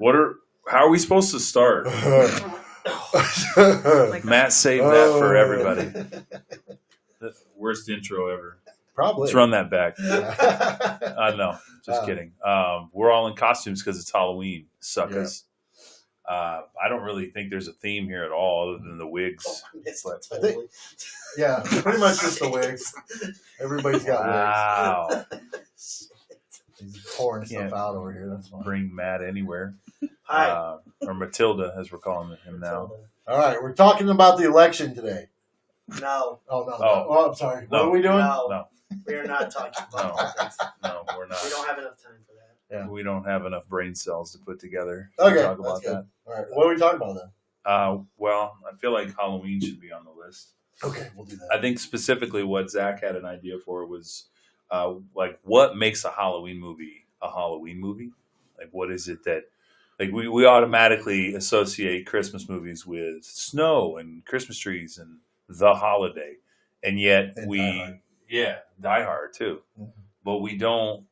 How are we supposed to start? Matt saved that for everybody. The worst intro ever. Probably. Let's run that back. No, just kidding. We're all in costumes because it's Halloween, suckers. Yeah. I don't really think there's a theme here at all other than the wigs. Yeah, pretty much just the wigs. Everybody's got wigs. He's pouring stuff out over here. That's fine. Bring Matt anywhere. Hi. Or Matilda, as we're calling him now. All right, we're talking about the election today. No. Oh, no. Oh, I'm sorry. No. What are we doing? No. We are not talking about politics. No, we're not. We don't have enough time for that. Yeah. We don't have enough brain cells to put together to talk about that. All right, what are we talking about then? Well, I feel like Halloween should be on the list. Okay, we'll do that. I think specifically what Zach had an idea for was like what makes a Halloween movie a Halloween movie? Like what is it that like we automatically associate Christmas movies with snow and Christmas trees and the holiday. And yet Die Hard too. Mm-hmm. But we don't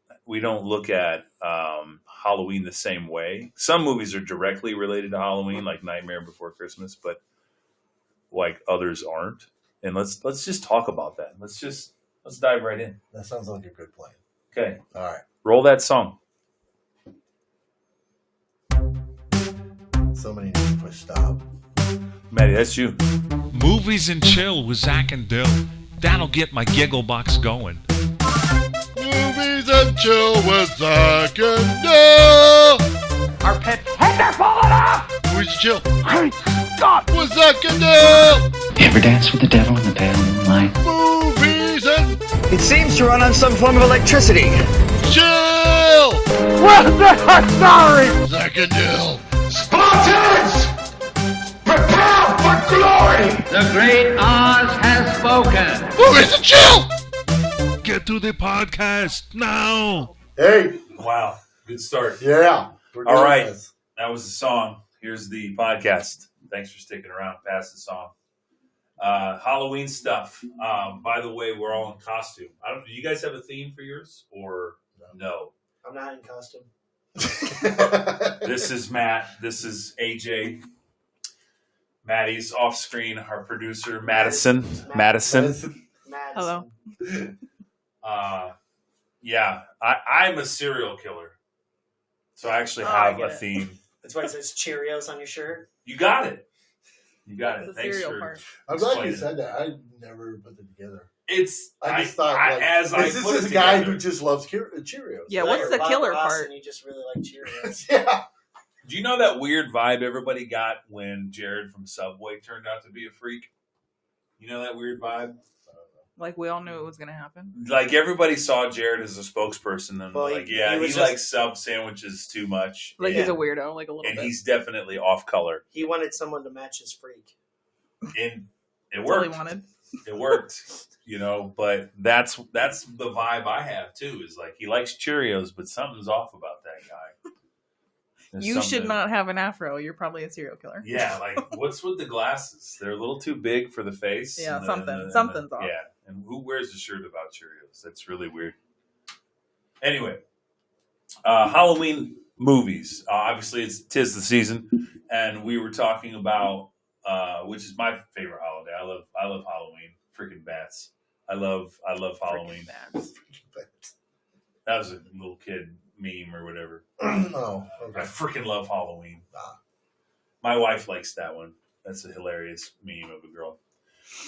look at Halloween the same way. Some movies are directly related to Halloween, like Nightmare Before Christmas, but like others aren't. And let's just talk about that. Let's dive right in. That sounds like a good plan. Okay. All right. Roll that song. Somebody needs to push stop. Maddie, that's you. Movies and chill with Zach and Dill. That'll get my giggle box going. Movies and chill with Zach and Dill. Our pets' heads are falling off! Movies and chill. Great Scott! With Zach and Dill. You ever dance with the devil in the pale moonlight? Movies and... It seems to run on some form of electricity. Chill! Well, they're sorry! Zach and Dill. Spartans! Prepare for glory! The great Oz has spoken. Movies and chill! Get to the podcast now. Hey! Wow. Good start. Yeah. All right. This. That was the song. Here's the podcast. Thanks for sticking around past the song. Halloween stuff. By the way, we're all in costume. Do you guys have a theme for yours or no? I'm not in costume. This is Matt. This is AJ. Maddie's off screen. Our producer, Madison. Hello. Yeah, I'm a serial killer. So I actually have a theme. That's why it says Cheerios on your shirt. You got it. That's Thanks for part. I'm glad you said that. I never put it together. I just thought, this is a guy who just loves Cheerios. Yeah, what's the killer part? And you just really like Cheerios. Yeah. Do you know that weird vibe everybody got when Jared from Subway turned out to be a freak? You know that weird vibe? Like we all knew it was going to happen. Like everybody saw Jared as a spokesperson and he just likes sub sandwiches too much. Like he's a weirdo, like a little bit. And he's definitely off color. He wanted someone to match his freak. And it That's worked. all he wanted. It worked, but that's the vibe I have too. Is like he likes Cheerios, but something's off about that guy. You should not have an afro. You're probably a serial killer. Yeah, like what's with the glasses? They're a little too big for the face. Yeah, something's off. Yeah, and who wears a shirt about Cheerios? That's really weird. Anyway, Halloween movies. Obviously, tis the season, and we were talking about which is my favorite holiday. I love Halloween. Freaking bats. I love Halloween. Bats. That was a little kid meme or whatever. Oh, okay. I freaking love Halloween. My wife likes that one. That's a hilarious meme of a girl.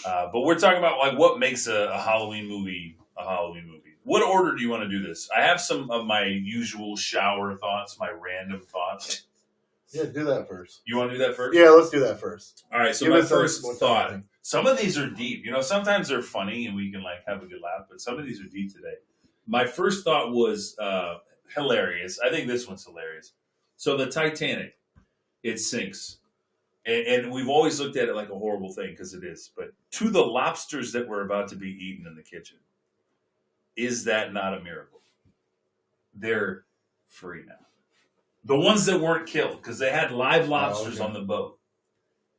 But we're talking about like what makes a Halloween movie a Halloween movie. What order do you want to do this? I have some of my usual shower thoughts, my random thoughts. Yeah, do that first. You want to do that first? Yeah, let's do that first. All right, so my first thought. Some of these are deep. Sometimes they're funny and we can like have a good laugh, but some of these are deep today. My first thought was hilarious. I think this one's hilarious. So the Titanic, it sinks. And we've always looked at it like a horrible thing because it is. But to the lobsters that were about to be eaten in the kitchen, is that not a miracle? They're free now. The ones that weren't killed, because they had live lobsters on the boat.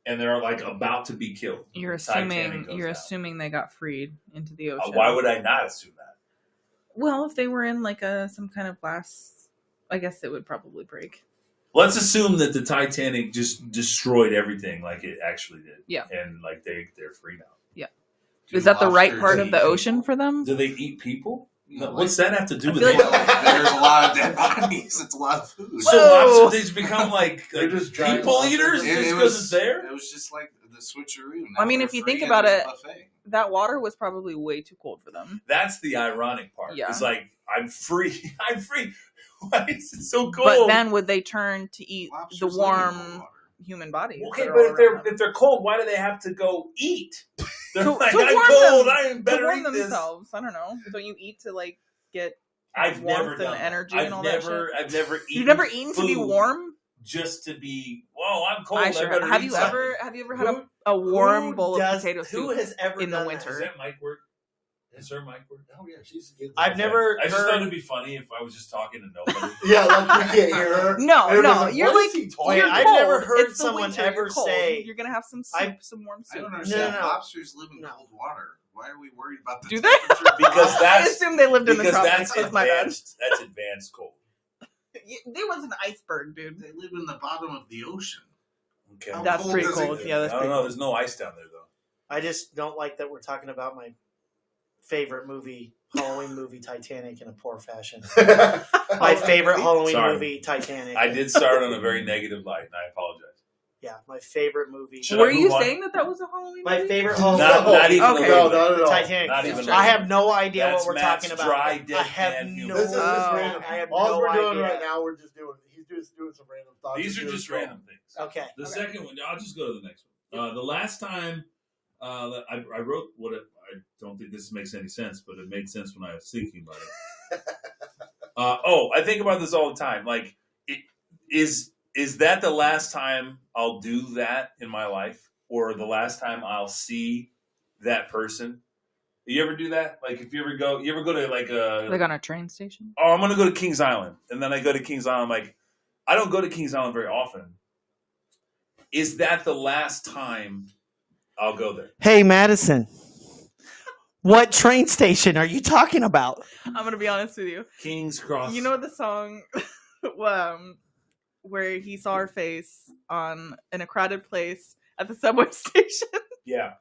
And they're like about to be killed. You're assuming they got freed into the ocean. Why would I not assume that? Well, if they were in like some kind of glass, I guess it would probably break. let's assume that the Titanic just destroyed everything like it actually did. Yeah. And like they're free now. Yeah. Do Is that the right lobsters part eat of the people? ocean for them? Do they eat people? No, What's that have to do I with feel it? like- There's a lot of dead bodies. It's a lot of food. So Whoa. lobsters just become like just giant people lobsters. eaters just because it's there? It was just like the switcheroo. I mean, Now if you they're think free about and there's it, a buffet. that water was probably way too cold for them. That's the ironic part. Yeah. It's like I'm free. I'm free. Why is it so cold? But then would they turn to eat Lobsters the live in cold warm water. human bodies? okay, that are but all around them? if they're cold, why do they have to go eat? They're To- like, to I'm warm cold. them- I am to better warm eat this. themselves. I don't know. Don't you eat to like get I've warmth never and done that. energy I've and all never, that shit? I've never eaten. You've never eaten to be food warm? just to be. Whoa, I'm cold. I sure better have. eat You something. ever had Who- a warm Who bowl of does- potato Who soup has ever in the done winter? Does that mic work? Is her mic work? Oh yeah, she's good. I've never I just thought heard. it'd be funny if I was just talking to nobody. Yeah, like we can't hear her. No, Everybody's no, like, you're what is like- he talking You're Wait, I've cold. never heard It's the someone winter. ever You're cold. say- You're gonna have some soup, I- some warm I soup. don't understand. No, no. Lobsters live in No. cold water. Why are we worried about the Do they? temperature? Because I that's assume they lived in the because tropics. that's That's my bad. advanced. That's advanced cold. There was an iceberg, dude. They live in the bottom of the ocean. Okay, How That's cold pretty does it cold. get? Yeah, that's I don't pretty know. cold. There's no ice down there though. I just don't like that we're talking about my favorite movie, Halloween movie, Titanic, in a poor fashion. My favorite Halloween Sorry. movie, Titanic. I did start on a very negative light, and I apologize. Yeah, my favorite movie. Should Were I you move on? saying that was a Halloween My movie? favorite Halloween Not even Okay. a No, little bit. not at all. Titanic. Not even I have no idea That's what we're Matt's talking about. dry, I dead have can no. humor. This is just Oh. random. I have All no we're doing idea. right now, we're just doing. He's just doing some random thoughts. These are just random things. Okay. The second one, I'll just go to the next one. The last time that I wrote I don't think this makes any sense, but it made sense when I was thinking about it. I think about this all the time. Like, is that the last time I'll do that in my life, or the last time I'll see that person? You ever do that? Like, if you ever go to like on a train station? I'm going to go to Kings Island. And then I go to Kings Island. Like, I don't go to Kings Island very often. Is that the last time I'll go there? Hey, Madison. What train station are you talking about? I'm gonna be honest with you. Kings Cross. You know the song where he saw her face in a crowded place at the subway station? Yeah.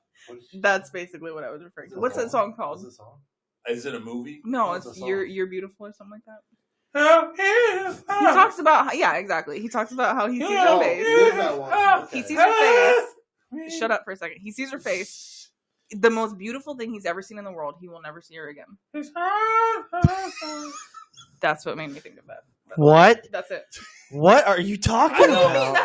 That's basically what I was referring to. What's that song called? What's the song? Is it a movie? No, What's it's the song? You're Beautiful or something like that. He talks about exactly. He talks about how he sees her face. Here's that one. Okay. He sees her face. Shut up for a second. He sees her face. The most beautiful thing he's ever seen in the world. He will never see her again. That's what made me think of that. What? That's it. What are you talking I know. about?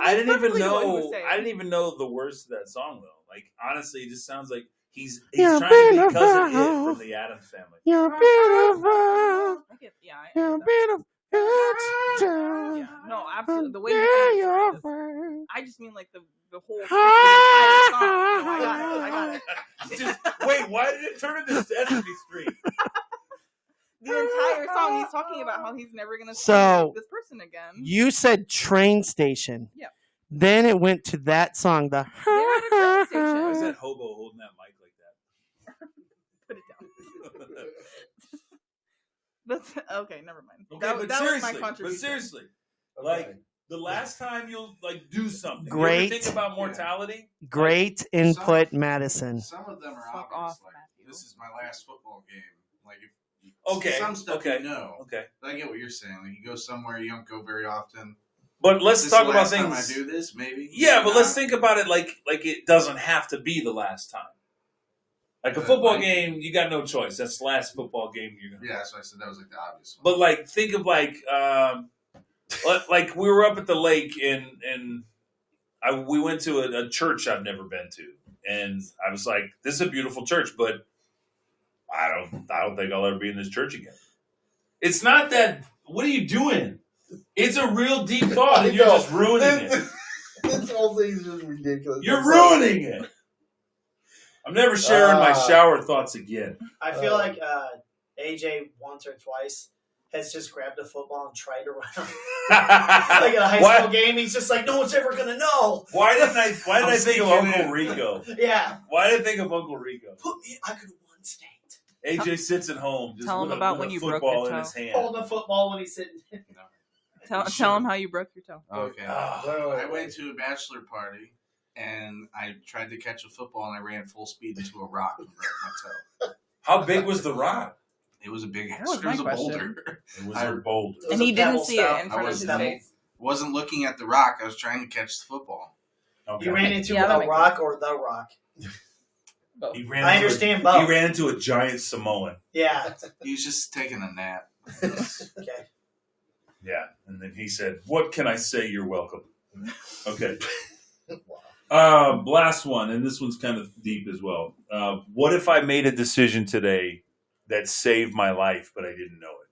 I didn't even know. I didn't even know the words to that song though. Like, honestly, it just sounds like he's You're trying to be beautiful. cousin It from the Addams Family. You're beautiful. I get, yeah, I You're get beautiful. that. Yeah. No, absolutely. The way you Yeah, think you're I just mean like the whole the entire song. No, I got it. Just wait. Why did it turn into Sesame Street? The entire song, he's talking about how he's never gonna So- see this person again. You said train station. Yeah. Then it went to that song. The They're at a train station. Why is that hobo holding that mic like that? Put it down. That's okay. Never mind. Okay, that but was seriously, my contribution. like the last time you'll like do something. Great. You ever think about mortality? Great input, Madison. Some of them are Fuck obvious. off, Like, Matthew. this is my last football game. Like, if Okay. some stuff okay. you know. Okay. But I get what you're saying. Like, you go somewhere you don't go very often. But let's This talk is the about last time things. I do this, maybe. Yeah, but Maybe let's not. think about it like it doesn't have to be the last time. Like a football game, you got no choice. That's the last football game you're gonna. Yeah, that's why I said that was like the obvious one. But like, think of like we were up at the lake and we went to a church I've never been to, and I was like, "This is a beautiful church, but I don't think I'll ever be in this church again." It's not that. What are you doing? It's a real deep thought, and you're just ruining it. This whole thing is just ridiculous. You're ruining it. I'm never sharing my shower thoughts again. I feel like AJ once or twice has just grabbed a football and tried to run. Like at a high school game, he's just like, no one's ever gonna know. Why did I think of sneaking Uncle in. Rico? Yeah. Why did I think of Uncle Rico? Put me, I could have won state. AJ sits at home just Tell him with about with when a you broke football your in toe. his hand. Holding the football when he's sitting. Tell him how you broke your toe. Okay. I went to a bachelor party and I tried to catch a football and I ran full speed into a rock and broke my toe. How big was the rock? It was a big. That was It was my a question. boulder. It was a boulder. And he didn't see it in front of his face. Wasn't looking at the rock. I was trying to catch the football. Okay. You ran into a rock or the rock? I understand both. He ran into a giant Samoan. Yeah. He was just taking a nap. Okay. Yeah, and then he said, "What can I say? You're welcome." Okay. Last one, and this one's kind of deep as well. What if I made a decision today that saved my life, but I didn't know it?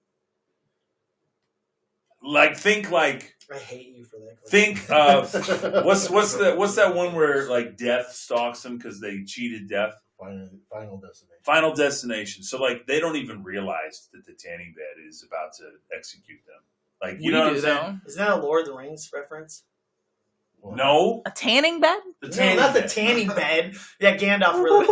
I hate you for that. Think of what's that one where like death stalks them because they cheated death? Final Destination. Final Destination. So like they don't even realize that the tanning bed is about to execute them. Like you know what I'm saying? Isn't that a Lord of the Rings reference? No. A tanning bed? The tanning not bed. the tanning bed. Yeah, Gandalf really.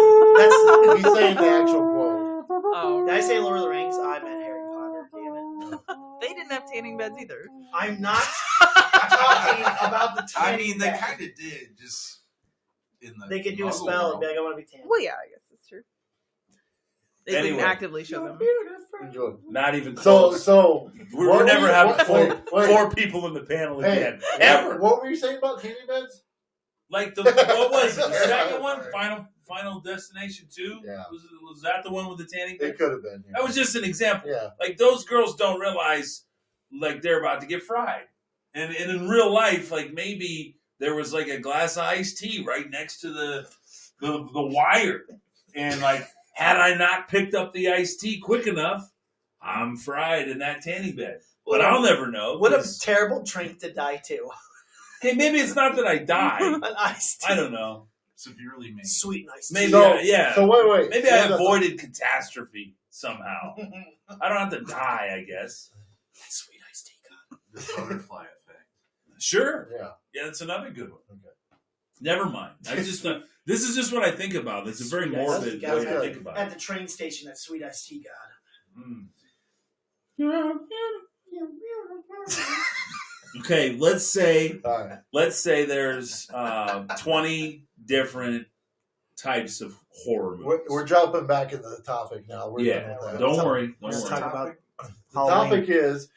He's saying the actual quote. Oh. Did I say Lord of the Rings? I meant Harry Potter. Damn it. They didn't have tanning beds either. I'm not talking about the tanning I mean, they bed. kind of did. Just in the They could do a Muggle spell and world. be like, I want to be tan. Well, yeah, I guess that's true. They Anyway. didn't actively show them. Enjoy. Not even close. So We're never having wait. four people in the panel again. Ever. What were you saying about tanning beds? Like what was it? The second one? Final Destination 2? Yeah. Was that the one with the tanning bed? It could have been. Yeah. That was just an example. Yeah. Like those girls don't realize like they're about to get fried. And in real life, like maybe there was like a glass of iced tea right next to the wire. And like had I not picked up the iced tea quick enough, I'm fried in that tanning bed. But I'll never know. What a terrible drink to die to. Okay, maybe it's not that I died. An iced tea. I don't know. Severely made. Sweet and iced tea. Maybe, So, yeah. So wait. Maybe I avoided catastrophe somehow. I don't have to die, I guess. Sweet iced tea. God. The butterfly effect. Sure. Yeah. Yeah, that's another good one. Okay. Never mind. This is just what I think about. It's a very morbid way to think about At it. the train station, that sweet iced tea. God. Okay, let's say All right. there's 20 different types of horror movies. We're jumping back into the topic now. We're Yeah, done with that. don't worry. We're going to talk about The topic is,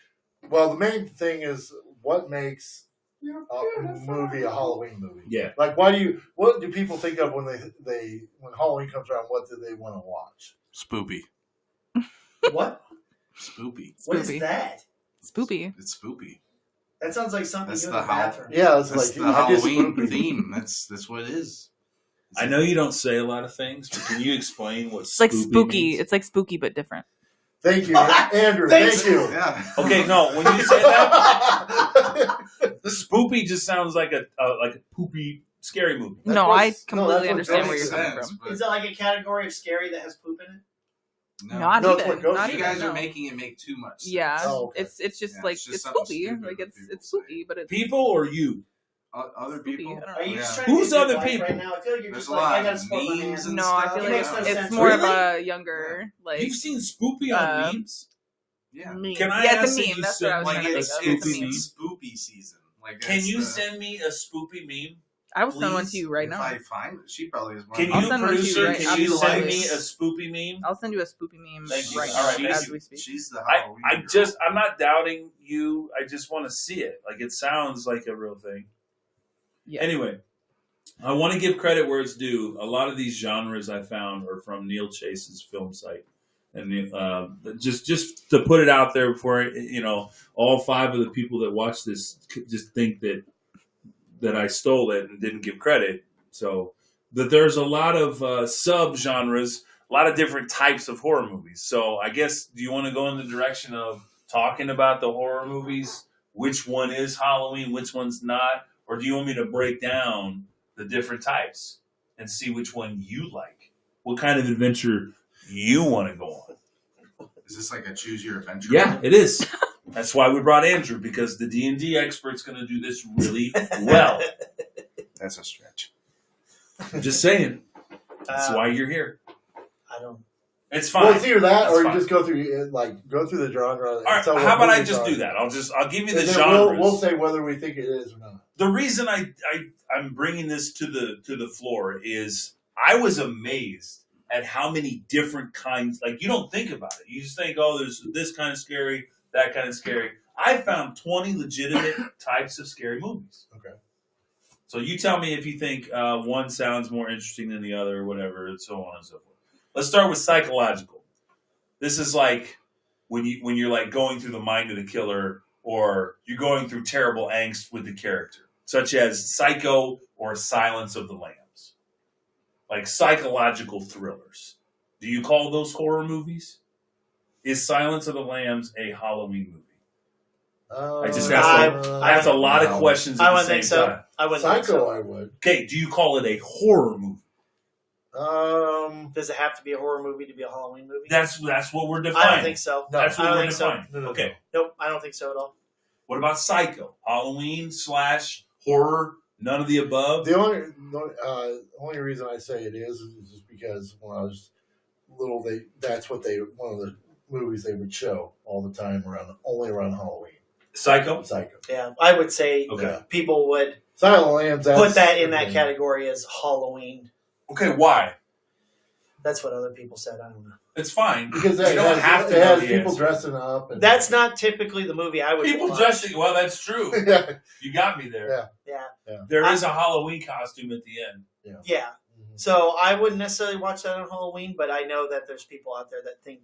well, the main thing is what makes a movie a Halloween movie. Yeah. Like, what do people think of when when Halloween comes around? What do they want to watch? Spoopy. what? Spoopy. What is that? Spoopy. It's spoopy. That sounds like something That's you do the in the bathroom. Yeah, it's That's like the Halloween spoopy. theme. That's what it is. I know you don't say a lot of things, but can you explain what It's like spooky. means? It's like spooky, but different. Thank you, Andrew. Thank you. Yeah. Okay, no, when you say that, spoopy just sounds like a poopy, scary movie. No, I completely what understand where makes you're coming sense, from. but Is it like a category of scary that has poop in it? Not No, it's even. what goes Not to You even, guys no. are making it make too much sense. Yeah, Oh, okay. it's just Yeah, like it's just it's something spooky. stupid Like that it's people spooky, but it's People or you? Other spooky. people? I don't know. Are you Yeah. just trying Who's to other life people? right now? I feel like you're There's just a like, lot I gotta of support my memes man. and No, I stuff. feel It like makes no it's sense. more Really? of a younger like You've seen spoopy on memes? Yeah. meme. Can I yeah, ask it's a that meme. you That's send what I was me trying Like to it's, think of. spoopy It's a meme. it's spoopy season. Like Can that's you the- send me a spoopy meme? I will send one please? to you right if now. I find it, she probably is one. Can of I'll you, send one to you producer, right- can you She send me likes- a spoopy meme? I'll send you a spoopy meme Thank you. right All right, now thank as you. we speak. She's the Halloween girl. I'm not doubting you. I just want to see it. Like, it sounds like a real thing. Yeah. Anyway, I want to give credit where it's due. A lot of these genres I found are from Neil Chase's film site. And just to put it out there before, all 5 of the people that watch this just think that I stole it and didn't give credit. So that there's a lot of sub-genres, a lot of different types of horror movies. So I guess, do you want to go in the direction of talking about the horror movies? Which one is Halloween? Which one's not? Or do you want me to break down the different types and see which one you like? What kind of adventure you want to go on? Is this like a choose your adventure? Yeah, it is. That's why we brought Andrew, because the D&D expert's going to do this really well. That's a stretch. I'm just saying. That's why you're here. I don't. It's fine. Well, it's either that That's or you fine. just go through the genre. All right, how about I just do that? I'll give you the and then genres. we'll say whether we think it is or not. The reason I'm bringing this to the floor is I was amazed at how many different kinds. Like, you don't think about it. You just think, oh, there's this kind of scary, that kind of scary. I found 20 legitimate types of scary movies. Okay. So you tell me if you think one sounds more interesting than the other, or whatever, and so on and so forth. Let's start with psychological. This is like when you're like going through the mind of the killer, or you're going through terrible angst with the character, such as Psycho or Silence of the Lambs. Like psychological thrillers. Do you call those horror movies? Is Silence of the Lambs a Halloween movie? I just asked a lot of questions at the same time. I wouldn't Psycho, think so. I would. Okay, do you call it a horror movie? Does it have to be a horror movie to be a Halloween movie? That's what we're defining. I don't think so. That's what we're defining. No. Okay. Nope, I don't think so at all. What about Psycho? Halloween / horror? None of the above? The only reason I say it is just because when I was little, that's what one of the movies they would show all the time only around Halloween. Psycho? Yeah, I would say people would Silent Lambs, put that in that category as Halloween. Okay, why? That's what other people said. I don't know. It's fine. Because you don't have to know has the people answer. dressing up. And That's not typically the movie I would People watch. dressing. Well, that's true. Yeah. You got me there. Yeah. There is a Halloween costume at the end. Yeah. Mm-hmm. So I wouldn't necessarily watch that on Halloween, but I know that there's people out there that think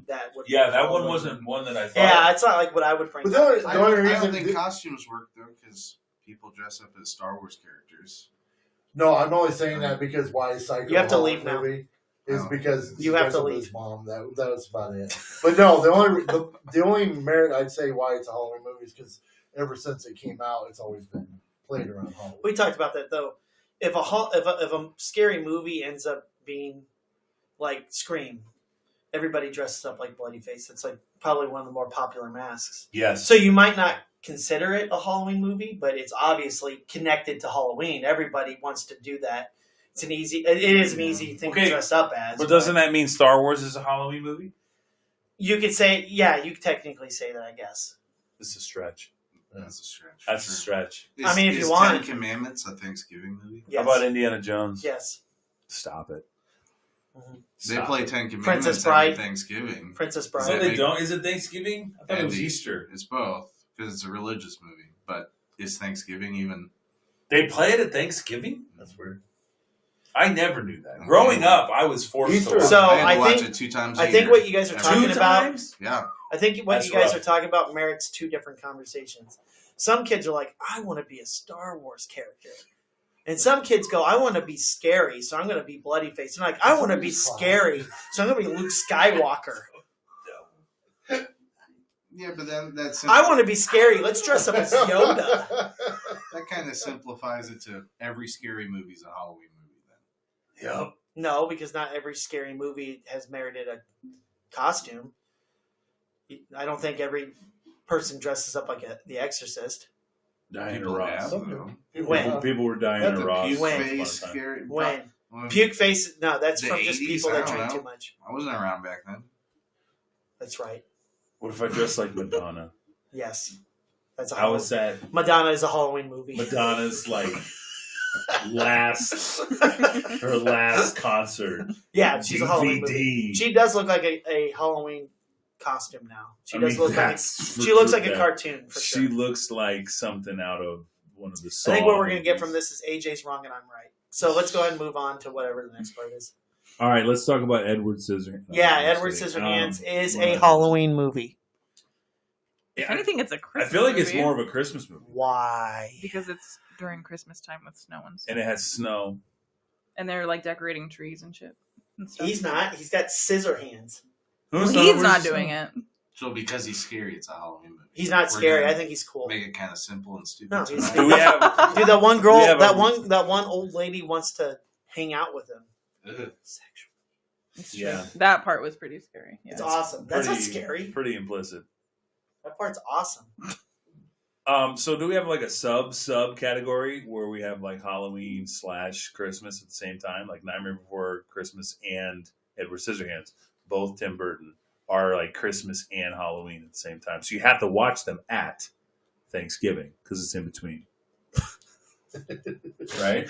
that would. Yeah, that one wasn't one that I thought. Yeah, it's not like what I would bring. But the only I reason don't think costumes work though, because people dress up as Star Wars characters. No, I'm only saying that because why is Psycho You have to a leave now. movie is because You have to of leave. his mom. That was about it. But no, the only merit I'd say why it's a Halloween movie is because ever since it came out, it's always been played around Halloween. We talked about that though. If a scary movie ends up being like Scream, everybody dresses up like Bloodyface. It's like probably one of the more popular masks. Yes. So you might not consider it a Halloween movie, but it's obviously connected to Halloween. Everybody wants to do that. It is an easy thing to dress up as. But doesn't that mean Star Wars is a Halloween movie? You could say, yeah, you could technically say that, I guess. This is a stretch. That's a stretch. That's a stretch. I mean, if you is want. Ten Commandments a Thanksgiving movie? Yes. How about Indiana Jones? Yes. Stop it. Mm-hmm. They play Ten Commandments Princess Bride. every Thanksgiving. Princess Bride. No, they don't. Is it Thanksgiving? I thought it was Easter. It's both because it's a religious movie. But is Thanksgiving even? They play it at Thanksgiving? That's weird. I never knew that. Growing up, I was forced to watch. So I had to I watch think it 2 times. I think what you guys are Every talking year. about. Yeah. I think what That's you guys rough. are talking about merits 2 different conversations. Some kids are like, I want to be a Star Wars character. And some kids go, I want to be scary, so I'm going to be Bloodyface. And like, I want to be scary, so I'm going to be Luke Skywalker. Yeah, but then that's. I want to be scary. Let's dress up as Yoda. That kind of simplifies it to every scary movie is a Halloween movie. Then. Yep. No, because not every scary movie has merited a costume. I don't think every person dresses up like The Exorcist. Diana People Ross. have, though. When? People were Diana Ross. Puke When? face scary. When? Well, Puke face? No, that's the from just 80s, people I that don't drink know. too much. I wasn't around back then. That's right. What if I dress like Madonna? Yes. That's a How is Halloween. that? Madonna is a Halloween movie. Madonna's like her last concert. Yeah, she's a Halloween movie. DVD. She does look like a Halloween costume now. She does look like that's she looks like a yeah. cartoon for She sure. looks like something out of one of the I songs. think what we're gonna get from this is AJ's wrong and I'm right. So let's go ahead and move on to whatever the next part is. All right, let's talk about Edward Scissorhands. Yeah, Edward Scissorhands is a Halloween movie. If anything, it's a I Christmas feel like it's movie. more of a Christmas movie, Why? Because it's during Christmas time with snow and stuff. and it has snow. And they're like decorating trees and shit. And stuff. He's not. He's got scissor hands. Well, he's not doing it. So because he's scary, it's a Halloween movie. He's not We're scary. gonna I think he's cool. Make it kind of simple and stupid. No, he's tonight. Do we have? Dude, that one girl, We have that one old lady wants to hang out with him. Ugh. Sexual. It's true. Yeah. That part was pretty scary. Yeah. It's awesome. That's not scary. Pretty implicit. That part's awesome. So do we have like a sub category where we have like Halloween / Christmas at the same time, like Nightmare Before Christmas and Edward Scissorhands, both Tim Burton, are like Christmas and Halloween at the same time. So you have to watch them at Thanksgiving because it's in between. Right?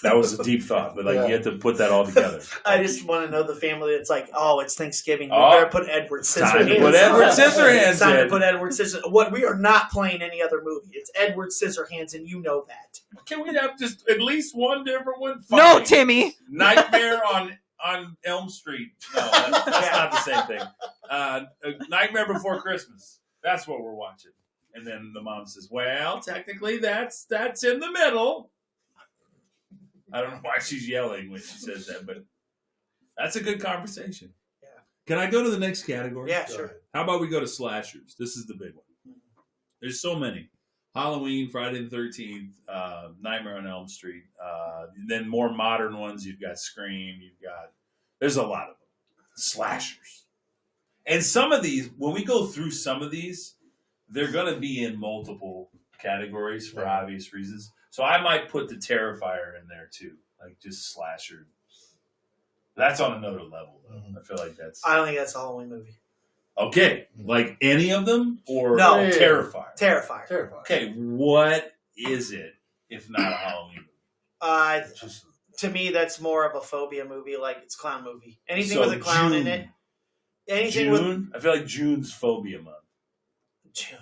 That was a deep thought, but like you have to put that all together. I just want to know the family that's like, oh, it's Thanksgiving. We Oh, better put Edward Scissorhands. Time to put Edward Scissorhands It's time in. to put Edward Scissorhands. What we are not playing any other movie. It's Edward Scissorhands, and you know that. Can we have just at least one different one? No, Fine. Timmy. Nightmare on Elm Street. No, that's not the same thing. Nightmare Before Christmas. That's what we're watching. And then the mom says, well, technically that's in the middle. I don't know why she's yelling when she says that, but that's a good conversation. Yeah. Can I go to the next category? Yeah, sure. How about we go to slashers? This is the big one. There's so many. Halloween, Friday the 13th, Nightmare on Elm Street. Then more modern ones, you've got Scream. There's a lot of them. Slashers. And some of these, when we go through some of these, they're going to be in multiple categories for obvious reasons. So I might put the Terrifier in there too, like just slasher. That's on another level, though. I feel like that's. I don't think that's a Halloween movie. Okay, like any of them, or No. Terrifier. Terrifier. Okay, what is it if not a Halloween movie? To me, that's more of a phobia movie. Like it's a clown movie. Anything So with a clown in June. it. Anything with June. I feel like June's phobia month. June.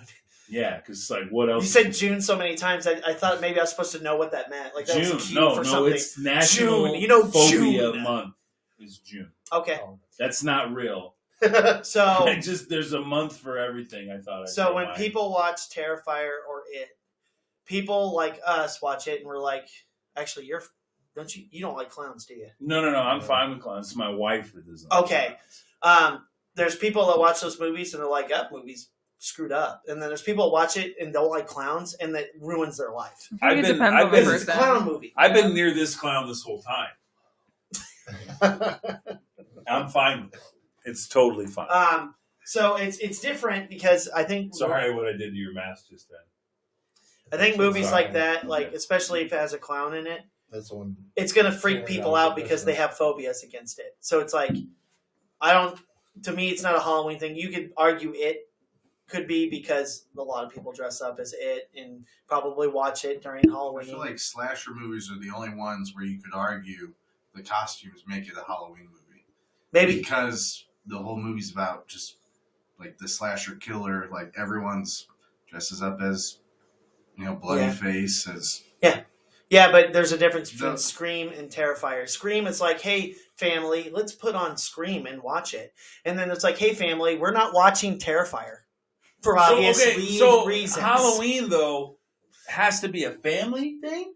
Yeah, because like what else? You said June so many times. I thought maybe I was supposed to know what that meant. Like that June. was cute for something. It's National June. You know, Phobia June. Month is June. Okay. That's not real. So There's a month for everything. I thought. So when people watch Terrifier or It, people like us watch it and we're like, actually, you don't like clowns, do you? No, I'm fine with clowns. It's my wife that doesn't. Okay. There's people that watch those movies and they're like, "Up, movies screwed up," and then there's people that watch it and don't like clowns and that ruins their life. I've been It's a clown movie. I've been near this clown this whole time. I'm fine with it. It's totally fine. So it's different because I think. Sorry, what I did to your mask just then. I think movies Sorry. like that, like especially if it has a clown in it, That's one. it's going to freak people out because they have phobias against it. So it's like, to me, it's not a Halloween thing. You could argue it could be because a lot of people dress up as it and probably watch it during I Halloween. feel like slasher movies are the only ones where you could argue the costumes make it a Halloween movie. Maybe. Because the whole movie's about just like the slasher killer, like everyone's dresses up as, bloody face, as. Yeah, but there's a difference between Scream and Terrifier. Scream is like, hey, family, let's put on Scream and watch it. And then it's like, hey, family, we're not watching Terrifier for obvious reasons. Halloween, though, has to be a family thing?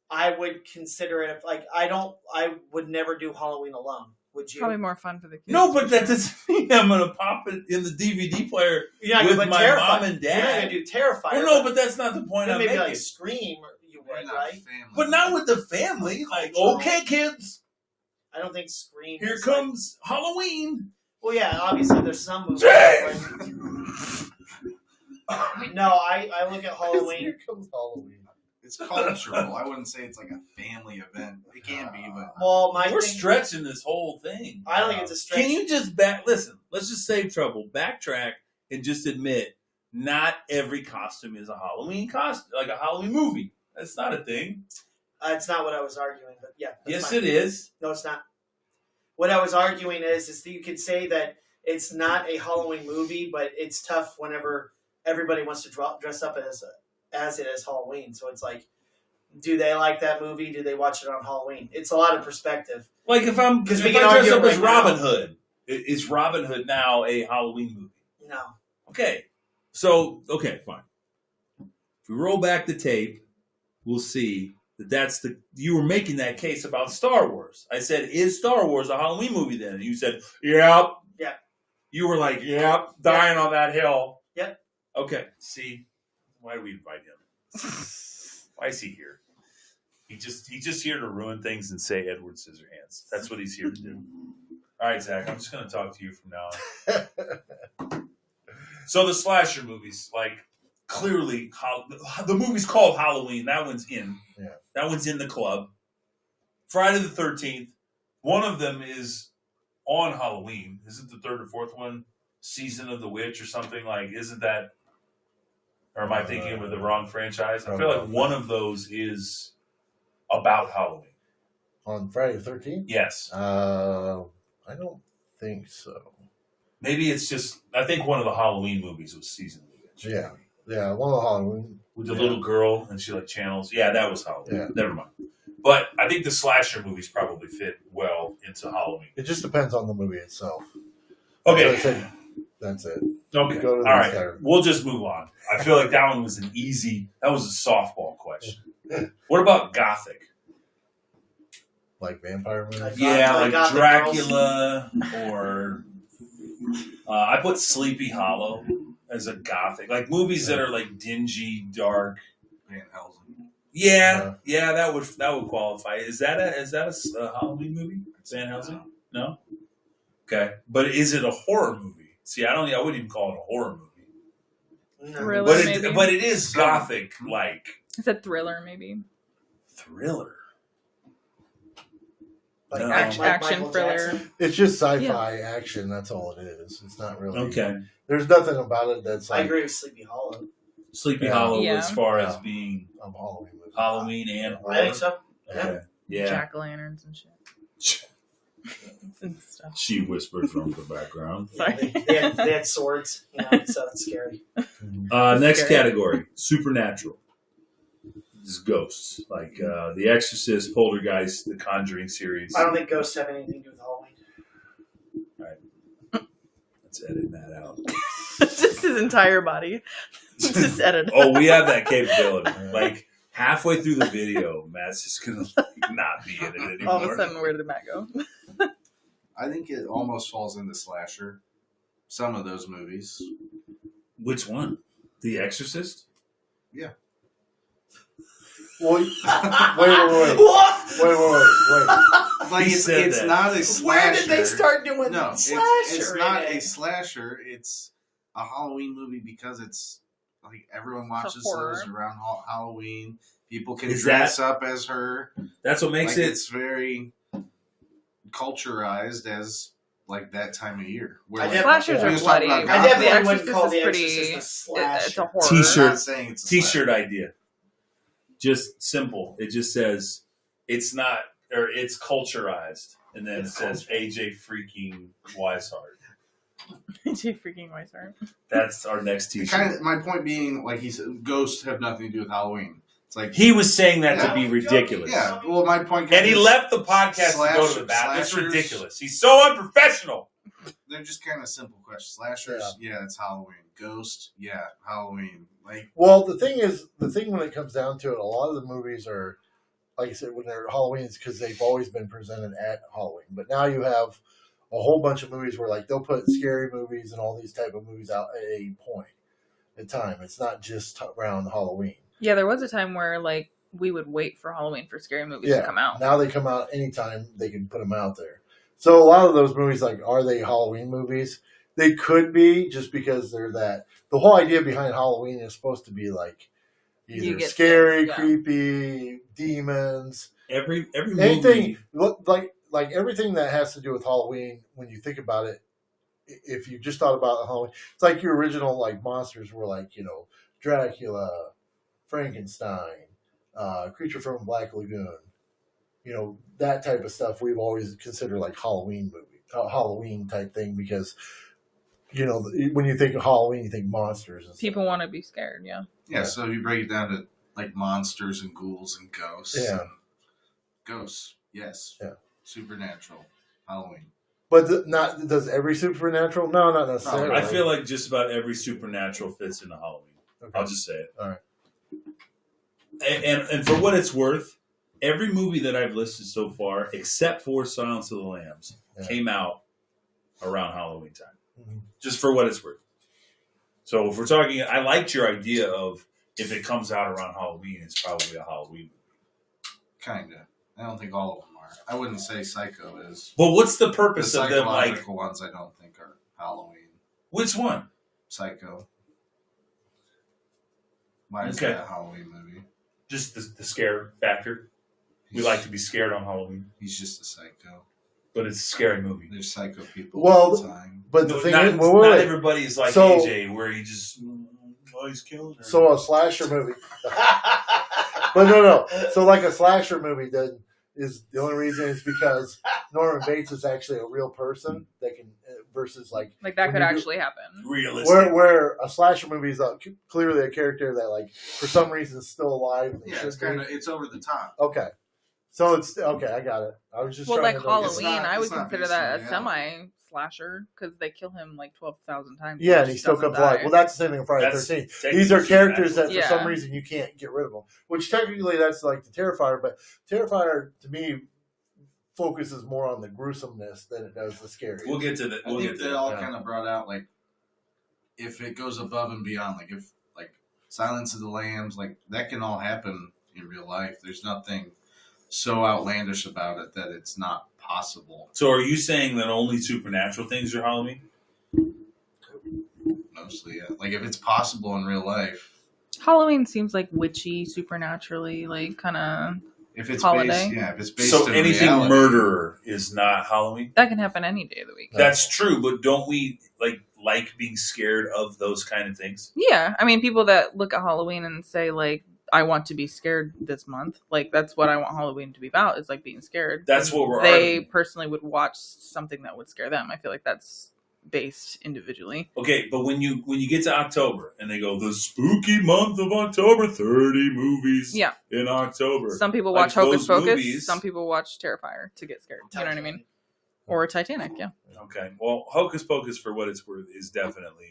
I would consider it, I would never do Halloween alone. Would you? Probably more fun for the kids. No, but that doesn't mean I'm going to pop it in the DVD player with my mom and dad. You're not going to do Terrifier. Well, no, but that's not the point I'm maybe making. like Scream, you would, right? But not with the family. Like, okay, kids. I don't think Scream. Here comes Halloween. Well, yeah, obviously there's some movies. No, I look at Halloween. Here comes Halloween. It's cultural. I wouldn't say it's like a family event. It can be, but we're stretching this whole thing. I don't think it's a stretch. Can you just listen? Let's just save trouble. Backtrack and just admit not every costume is a Halloween costume, like a Halloween movie. That's not a thing. It's not what I was arguing, but yeah. Yes, fine. it is. No, it's not. What I was arguing is that you could say that it's not a Halloween movie, but it's tough whenever everybody wants to dress up as it as Halloween. So it's like, do they like that movie? Do they watch it on Halloween? It's a lot of perspective. Like if I dress up as Robin Hood, is Robin Hood now a Halloween movie? No. Okay. So, fine. If we roll back the tape, we'll see that you were making that case about Star Wars. I said, is Star Wars a Halloween movie then? And you said, yep. Yeah. You were like, yep, dying on that hill. Yep. Okay. See, why do we invite him? Why is he here? He's just here to ruin things and say Edward Scissorhands. That's what he's here to do. All right, Zach, I'm just going to talk to you from now on. So the slasher movies, like, clearly, the movie's called Halloween. That one's in. Yeah. That one's in the club. Friday the 13th. One of them is on Halloween. Isn't the third or fourth one Season of the Witch or something like? Isn't that? Or am I thinking of the wrong franchise? I feel like one of those is about Halloween. On Friday the 13th? Yes. I don't think so. Maybe it's just. I think one of the Halloween movies was Season of the Witch. Yeah, one of the Halloween. With the little girl and she like channels. Yeah, that was Halloween. Yeah. Never mind. But I think the slasher movies probably fit well into Halloween. It just depends on the movie itself. Okay. That's it. Okay. All right. We'll just move on. I feel like that one was that was a softball question. What about Gothic? Like vampire movies? Yeah, like Dracula or I put Sleepy Hollow as a Gothic. Like movies that are like dingy, dark. Van Helsing. Yeah, that would qualify. Is that a Halloween movie? Van Helsing? No? Okay. But is it a horror movie? See, I wouldn't even call it a horror movie. Thriller, but it is Gothic like. It's a thriller, maybe. Thriller. Like No. Action thriller. It's just sci-fi action. That's all it is. It's not really. Okay. There's nothing about it that's I like. agree with Sleepy Hollow. Sleepy Hollow as far as being Halloween and horror. I think so. Okay. Yeah. Jack-o'-lanterns and shit. And stuff. She whispered from the background. Sorry. They had swords, so it's scary. Next category, supernatural. This is ghosts, like The Exorcist, Poltergeist, The Conjuring series. I don't think ghosts have anything to do with Halloween. All right. Let's edit that out. Just his entire body. Just edit. Oh, we have that capability. Like halfway through the video, Matt's just gonna not be in it anymore. All of a sudden, where did Matt go? I think it almost falls into slasher. Some of those movies. Which one? The Exorcist? Yeah. Wait. What? Wait. Like it's not a slasher. Where did they start doing slasher? It's not a slasher. It's a Halloween movie because it's like everyone watches those around Halloween. People can dress up as her. That's what makes it. It's very culturized as like that time of year. Slashers are bloody. I definitely wouldn't call The Exorcist a slasher. It's a horror. T-shirt idea. Just simple. It just says it's not, or it's culturized, and then it says AJ freaking Weishart. AJ freaking Weishart. That's our next T-shirt. My point being, like he said, ghosts have nothing to do with Halloween. It's like he was saying that to be ridiculous. Yeah. Well, my point. And he left the podcast to go to the bathroom. It's ridiculous. He's so unprofessional. They're just kind of simple questions. Slashers, yeah, it's Halloween. Ghost, yeah, Halloween. Like, well, the thing when it comes down to it, a lot of the movies are, like I said, when they're Halloween, it's because they've always been presented at Halloween. But now you have a whole bunch of movies where like they'll put scary movies and all these type of movies out at a point in time. It's not just around Halloween. Yeah, there was a time where like we would wait for Halloween for scary movies to come out. Now they come out anytime they can put them out there. So a lot of those movies, like, are they Halloween movies? They could be, just because they're that. The whole idea behind Halloween is supposed to be like either scary, creepy, demons. Every anything movie, like everything that has to do with Halloween. When you think about it, if you just thought about Halloween, it's like your original like monsters were like Dracula, Frankenstein, Creature from Black Lagoon. That type of stuff we've always considered like Halloween type thing, because when you think of Halloween, you think monsters. And people want to be scared, yeah. So if you break it down to like monsters and ghouls and ghosts. Yeah. Ghosts, yes. Yeah. Supernatural, Halloween. But does every supernatural? No, not necessarily. I feel like just about every supernatural fits into Halloween. Okay. I'll just say it. All right. And for what it's worth, every movie that I've listed so far, except for Silence of the Lambs, came out around Halloween time. Mm-hmm. Just for what it's worth. So if we're talking, I liked your idea of if it comes out around Halloween, it's probably a Halloween movie. Kinda. I don't think all of them are. I wouldn't say Psycho is. Well, what's the purpose of them? Like psychological ones, I don't think are Halloween. Which one? Psycho. Why is that a Halloween movie? Just the scare factor. We like to be scared on Halloween. He's just a psycho. But it's a scary movie. There's psycho people Well, all the time. But the thing not, is, not everybody's like So- AJ, where he just he's killing her. So a slasher movie. But no. So like a slasher movie then is the only reason is because Norman Bates is actually a real person that can versus like that when could you actually happen. Realistic. where a slasher movie is clearly a character that like for some reason is still alive. And they Yeah, should it's be. it's over the top. Okay. So it's okay. I got it. I was just Well, trying like to know- Halloween, I would it's not consider based that on a reality. semi-slasher because they kill him like 12,000 times. Yeah, and he he still doesn't comes alive. die. Well, that's the same thing with Friday the That's 13th. technically These are characters that for Yeah. some reason you can't get rid of them. Which technically that's like the Terrifier, but Terrifier to me focuses more on the gruesomeness than it does the scary. We'll get to that. I We'll think get to they that. all kind of brought out like if it goes above and beyond, like if like Silence of the Lambs, like that can all happen in real life. There's nothing so outlandish about it that it's not possible. So are you saying that only supernatural things are Halloween? Mostly, yeah. Like if it's possible in real life, Halloween seems like witchy, supernaturally, like kind of if it's holiday. based, yeah, if it's based So in anything reality, murder is not Halloween? That can happen any day of the week. That's true, but don't we like being scared of those kind of things? Yeah, I mean, people that look at Halloween and say like, "I want to be scared this month," like that's what I want Halloween to be about. Is like being scared. That's what we're They arguing. personally would watch something that would scare them. I feel like that's based individually. Okay, but when you get to October and they go the spooky month of October, 30 movies Yeah. in October. Some people Like watch Hocus those Pocus. movies- Some people watch Terrifier to get scared. You know what I mean? Or Titanic. Yeah, Okay, well, Hocus Pocus, for what it's worth, is definitely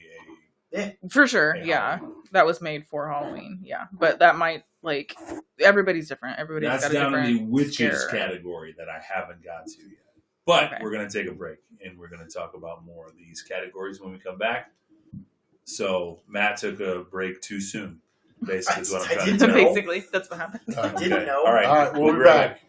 for sure. Yeah. Yeah, that was made for Halloween. Yeah, but that might like everybody's different. Everybody's that's got a down in different the witches scare. category that I haven't got to yet. But Okay. we're going to take a break and we're going to talk about more of these categories when we come back. So Matt took a break too soon. Basically, is what I'm I trying to didn't tell. Basically, that's what happened. I didn't know. All right. All right, we'll be right back.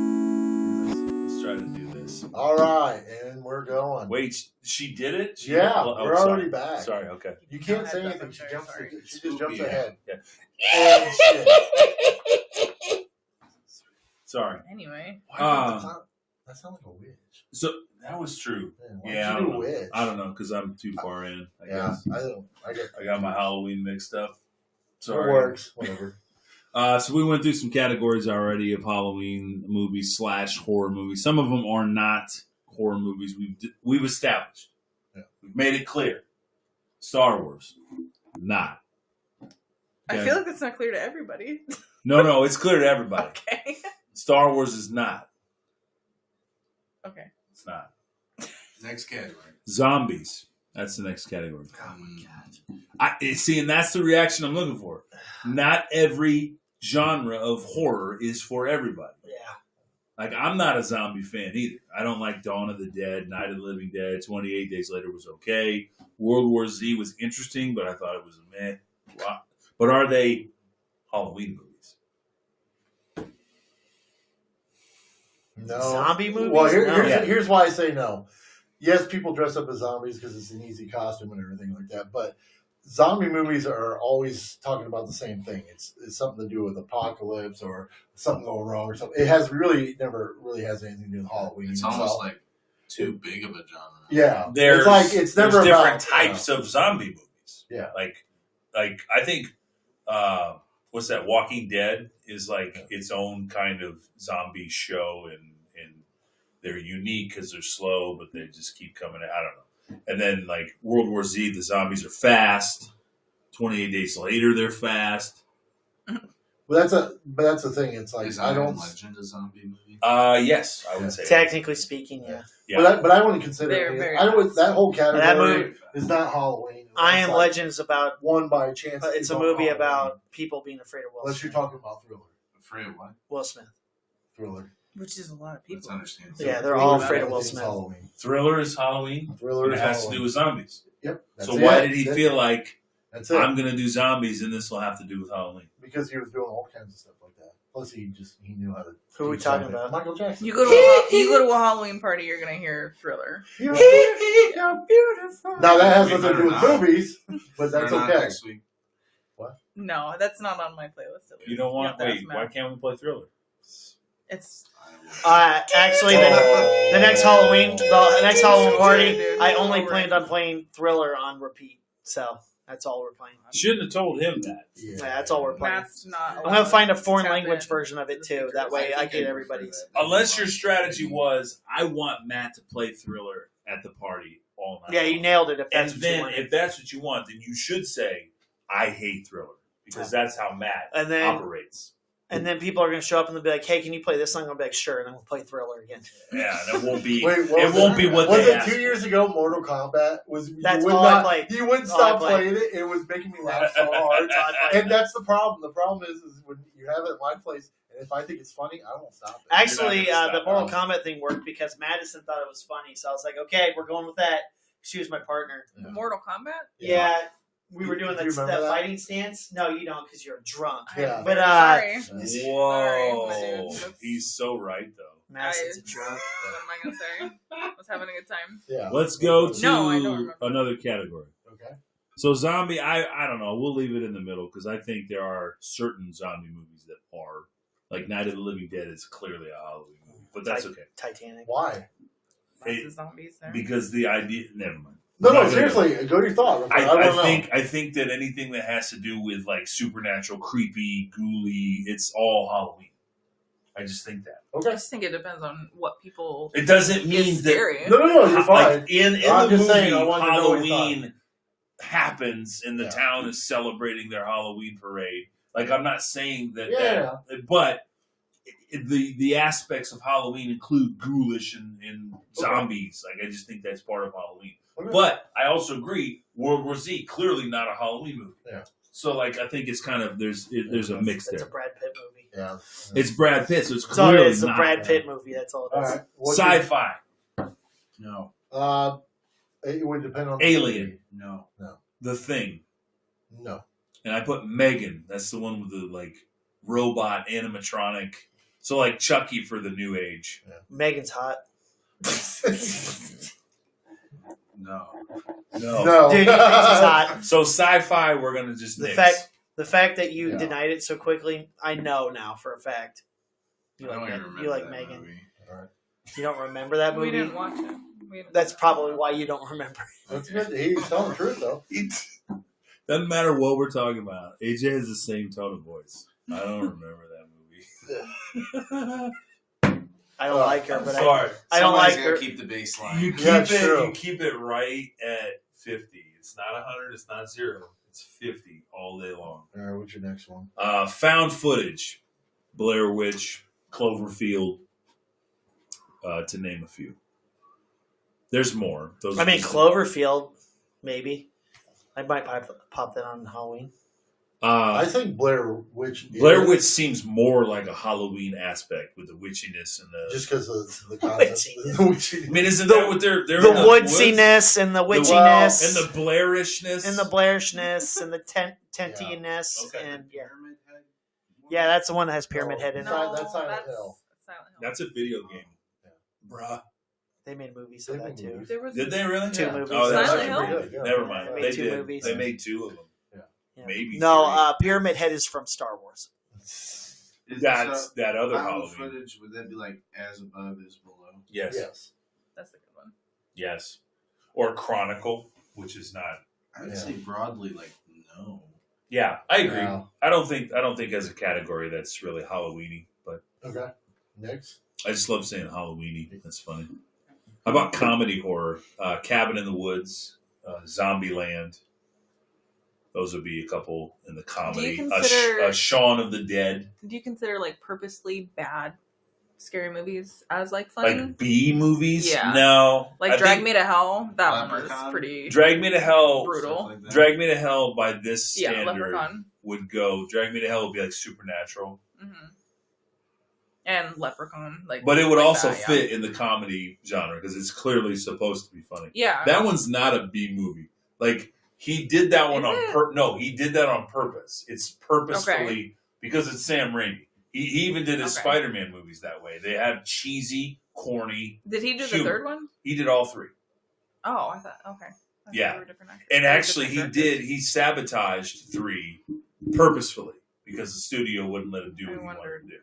Let's try to do this. All right, and we're going. Wait, she did it? She Yeah, oh, we're sorry. already back. Sorry, okay. You can't No, say heads up, anything. I'm She very jumps. sorry. She just jumps Spoopy. ahead. Yeah. Oh, shit. Sorry. Anyway, Why did the clown- that sounds like a witch. So that was true. Man, why'd Yeah, I you don't do a know. witch? I don't know because I'm too far in. I Yeah, guess I I got my Halloween mixed up. It Sorry. works. Whatever. So we went through some categories already of Halloween movies / horror movies. Some of them are not horror movies. We've established. Yeah. We've made it clear. Star Wars, not. I Okay. feel like that's not clear to everybody. No, it's clear to everybody. Okay. Star Wars is not. Okay. It's not. next category. Zombies. That's the next category. Oh my god. See, and that's the reaction I'm looking for. Not every genre of horror is for everybody. Yeah. Like, I'm not a zombie fan either. I don't like Dawn of the Dead, Night of the Living Dead, 28 Days Later was okay. World War Z was interesting, but I thought it was a meh. Wow. But are they Halloween movies? No. Zombie movies? Well, No. here's why I say no. Yes, people dress up as zombies because it's an easy costume and everything like that. But zombie movies are always talking about the same thing. It's something to do with apocalypse or something going wrong or something. It never really has anything to do with Halloween. It's almost like too big of a genre. Yeah, There's it's never there's different about, types of zombie movies. Yeah. Like I think what's that? Walking Dead is like its own kind of zombie show, and they're unique because they're slow, but they just keep coming. I don't know. And then like World War Z, the zombies are fast. 28 Days Later, they're fast. But that's the thing. It's like Is I Iron don't. Legend a zombie movie? Yes, I would say. Technically speaking, yeah. Yeah. But I wouldn't consider They're it. very I would fast. that whole That category movie, is not Halloween. I It's Am like Legend is about. one by chance. It's a on movie Halloween. about people being afraid of Will Unless you're Smith. talking about Thriller. Afraid of what? Will Smith. Thriller. Which is a lot of That's people. understandable. Yeah, they're all afraid of Will Everything's Smith. Halloween. Thriller is Halloween. Thriller And it is has to Halloween. do with zombies. Yep. That's So it. why did he That's feel it. like That's it? I'm going to do zombies and this will have to do with Halloween? Because he was doing all kinds of stuff like that. Plus, he knew how to. Who are we do talking something. about? Michael Jackson. You go to a Halloween party, you're gonna hear Thriller. You're Beautiful. Now that has We nothing to do with better not. movies, but that's Turn on okay. next week. No, that's not on my playlist. At least. You don't want have to ask wait, Matt. why can't we play Thriller? It's Actually, Oh. the next Halloween party, Dude, I only over planned it. on playing Thriller on repeat. So that's all we're playing. Shouldn't have told him that. Yeah, that's all we're playing. Matt's not. I'm gonna find a foreign Tap language in. version of it too. That way, I get everybody's. Unless your strategy was, I want Matt to play Thriller at the party all night. Yeah, you nailed it. If And that's what you then, wanted. if that's what you want, then you should say, I hate Thriller. Because that's how Matt And then- operates. And then people are gonna show up and they'll be like, "Hey, can you play this song?" I'll be like, "Sure," and then we'll play Thriller again. Yeah, and it won't be. Wait, what it was won't be what was they it asked 2 years ago? Mortal Kombat was. That's you would all I not, played. You wouldn't All I stop played. playing it. It was making me laugh so hard. And that's the problem. The problem is when you have it at my place, and if I think it's funny, I won't stop it. Actually, You're not the gonna Mortal Kombat thing worked because Madison thought it was funny, so I was like, "Okay, we're going with that." She was my partner. Yeah. Mortal Kombat. Yeah, we were doing Do you that remember that? fighting stance. No, you don't, because you're drunk. Yeah. But Sorry. Whoa. Sorry, my dude. He's so right, though. Madison's a drunk. What am I gonna say? I was having a good time. Yeah. Let's go to No, I don't remember. another category. Okay. So zombie, I don't know. We'll leave it in the middle because I think there are certain zombie movies that are. Like Night of the Living Dead is clearly a Halloween movie. But that's okay. Titanic. Why? Lots of zombies there. Because the idea... Never mind. No, We're not gonna seriously. Go to your thought. I wanna know. I think that anything that has to do with like supernatural, creepy, ghouly, it's all Halloween. I just think that. I Okay. just think it depends on what people. It doesn't is mean that scary. No, you're fine. like in I'm the just movie saying, I wanted to know what you thought. Halloween happens and the Yeah. town is celebrating their Halloween parade. Like I'm not saying that, Yeah. but the aspects of Halloween include ghoulish and zombies. Like I just think that's part of Halloween. Okay. But I also agree, World War Z clearly not a Halloween movie. Yeah. So like I think it's kind of there's a mix It's there. a Brad Pitt movie. Yeah. It's Brad Pitt, so it's That's all it clearly is. It's a not Brad Pitt movie. That's all it All is. right. What's your- sci-fi, No. It would depend on the Alien. movie. No. The Thing, No. and I put Megan. That's the one with the like robot animatronic. So like Chucky for the new age. Megan's hot. No. No. No. Dude, he thinks he's hot. So sci-fi, we're gonna just The nix. fact that you Yeah. denied it so quickly, I know now for a fact. You I don't like even Meg- remember you like that Megan. movie. You don't remember that movie? We didn't watch it. That's probably why you don't remember. That's good. He's telling the truth, though. Doesn't matter what we're talking about. AJ has the same tone of voice. I don't remember that movie. I don't like her, I'm but sorry. I don't Somebody's like gotta her. keep the baseline. You keep Yeah, it's it. true. You keep it right at 50. It's not 100. It's not 0. It's 50 all day long. All right, what's your next one? Found footage, Blair Witch, Cloverfield, to name a few. There's more. Those I are mean, just- Cloverfield, maybe. I might pop that on Halloween. I think Blair Witch. Blair Witch seems more like a Halloween aspect with the witchiness and the. Just because of the concept. Witchiness. The witchiness. I mean, isn't that what they're The in woods? woodsiness and the The- witchiness and the blairishness and the blairishness and the tentiness Okay. and yeah, Pyramid Head? yeah, that's the one that has Pyramid No. Head in it. No. That's Silent Hill. Silent Hill. That's a video game, bruh. They made movies of They that made too. movies. There was Did they really? Two movies. Oh, that's Silent actually Hill? pretty good. Yeah. Never mind. They They, made two did. movies. They made 2 of them. Yeah. Maybe No, 3. Pyramid Head is from Star Wars. Is That's so, that other found Halloween. footage, would that be like as above is below? Yes. Yes. That's a good one. Yes. Or Chronicle, which is not. I would Yeah. say broadly like no. Yeah, I agree. Yeah. I don't think as a category that's really Halloweeny, but Okay. Next. I just love saying Halloweeny. That's funny. How about comedy horror? Cabin in the Woods, Zombieland. Those would be a couple in the comedy. consider- Shaun of the Dead, Do you consider like purposely bad scary movies as like funny? like B movies. Yeah. No, Like I Drag think Me to Hell. That one was Leprechaun? pretty Drag Me to Hell. brutal. Stuff like that. Drag Me to Hell by this Yeah, standard Leprechaun. would go. Drag Me to Hell would be like Supernatural. Mm-hmm. And Leprechaun, but it would like also that, yeah. fit in the comedy genre because it's clearly supposed to be funny. Yeah. That one's not a B movie. Like he did that one Is on it? No, he did that on purpose. It's purposefully because it's Sam Raimi. He even did his Okay. Spider-Man movies that way. They had cheesy, corny. Did he do the humor. third one? He did all three. Oh, I thought okay. I thought Yeah. they were different actors. And They were actually, different he directors. did. He sabotaged 3 purposefully because the studio wouldn't let him do what he wanted to do.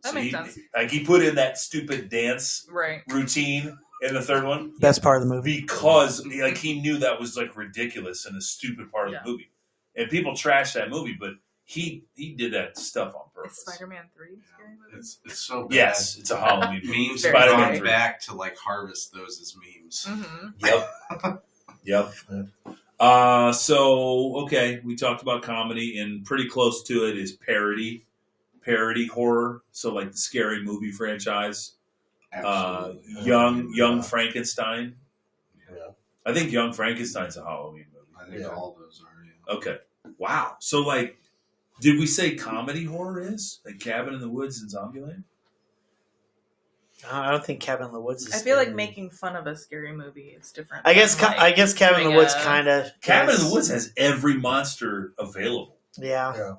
That makes sense. Like he put in that stupid dance Right. routine in the third one Best part of the movie. because like he knew that was like ridiculous and a stupid part of the movie, and people trashed that movie, but he did that stuff on Is purpose. Spider-Man 3 a scary movie? It's so bad. Yes, it's a Halloween movie. Memes Very have Spider-Man gone 3. back to like harvest those as memes. Mm-hmm. Yep. So okay, we talked about comedy, and pretty close to it is parody horror. So like the Scary Movie franchise, Absolutely. Young Frankenstein. Yeah. I think Young Frankenstein's a Halloween movie. I think all those are. Yeah. Okay. Wow. So like, did we say comedy horror is like Cabin in the Woods and Zombieland? I don't think Cabin in the Woods is I feel like scary. making fun of a scary movie is different. I guess than, I guess Cabin in the doing Woods a- kind of. Cabin in the Woods has every monster available. Yeah.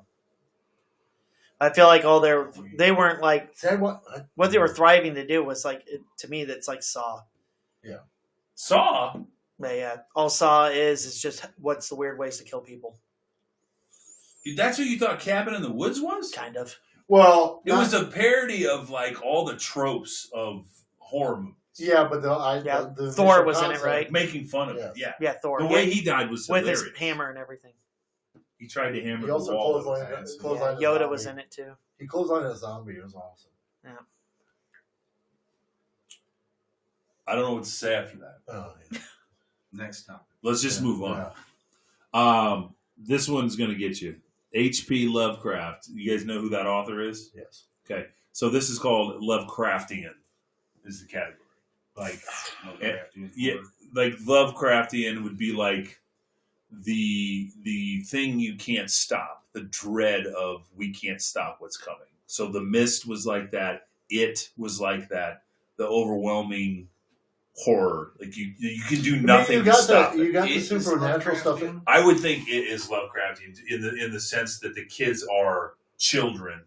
I feel like they weren't like what they were thriving to do was like to me that's like Saw. Yeah. Saw. But yeah, all Saw is just what's the weird ways to kill people. That's what you thought Cabin in the Woods was? Kind of. Well, It was a parody of like all the tropes of horror movies. Yeah, but the Thor initial was in it, concept- right? Making fun of it. Yeah. Yeah, Thor. The way he died was with hilarious. his hammer and everything. He tried to hammer He the also wall. clotheslined Yoda a was zombie. in it too. He clotheslined a zombie. It was awesome. Yeah. I don't know what to say after that. Oh, yeah. Next topic. Let's just move on. This one's going to get you. H.P. Lovecraft. You guys know who that author is? Yes. Okay. So this is called Lovecraftian is the category. Like, yeah, like Lovecraftian would be like the thing you can't stop, the dread of we can't stop what's coming. So The Mist was like that. It was like that. The overwhelming horror, like you can do nothing to stop it. You got the supernatural stuff. I would think it is Lovecraftian in the sense that the kids are children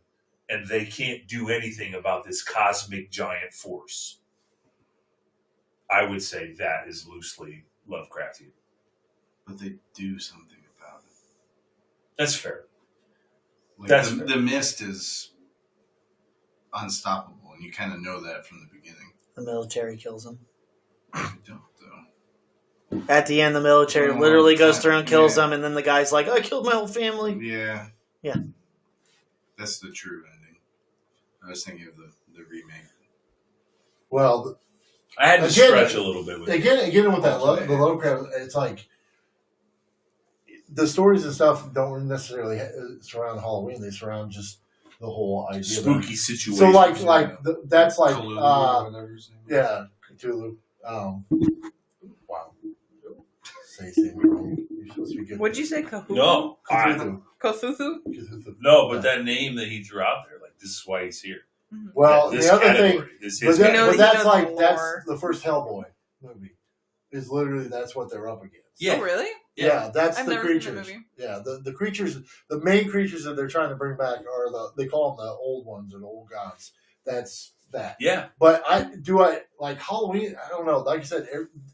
and they can't do anything about this cosmic giant force. I would say that is loosely Lovecraftian. But they do something about it. That's fair. Like That's the Mist is unstoppable, and you kind of know that from the beginning. The military kills him. I don't, though. At the end, the military Oh, literally goes through and kills yeah. them, and then the guy's like, "I killed my whole family." Yeah. Yeah. That's the true ending. I was thinking of the remake. Well, I had to stretch a little bit with it. Again, with that the Lovecraft, it's like the stories and stuff don't necessarily surround Halloween. They surround just the whole idea. Spooky situation. So, that's like, Cthulhu or whatever his name was. yeah, Cthulhu. Wow. Say wrong. You're supposed to be good. Would you say Cthulhu? No, Cthulhu. Cthulhu? No, but that name that he threw out there, like this is why he's here. Well, This the other category thing, is but, his that, category. but that's the like that's lore. the first Hellboy movie. Is literally that's what they're up against. Yeah. Oh, really? Yeah, that's I've the never seen the creatures. movie. Yeah, the creatures, the main creatures that they're trying to bring back are they call them the old ones or the old gods. That's that. Yeah. But I like Halloween. I don't know. Like I said,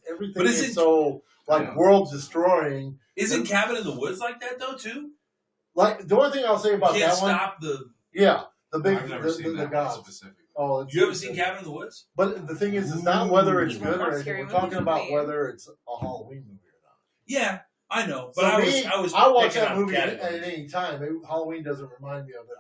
everything But is is it- so like world destroying. Isn't Cabin in the Woods like that though too? Like the only thing I'll say You about can't that one, stop the. yeah, the big I've never the seen that one gods. specifically. Oh, it's, You ever seen Cabin in the Woods? But the thing is not whether it's You good watch or anything. scary We're talking movies about with me. whether it's a Halloween movie or not. Yeah, I know, but So I was watch picking that on movie at categories. any time. Halloween doesn't remind me of it.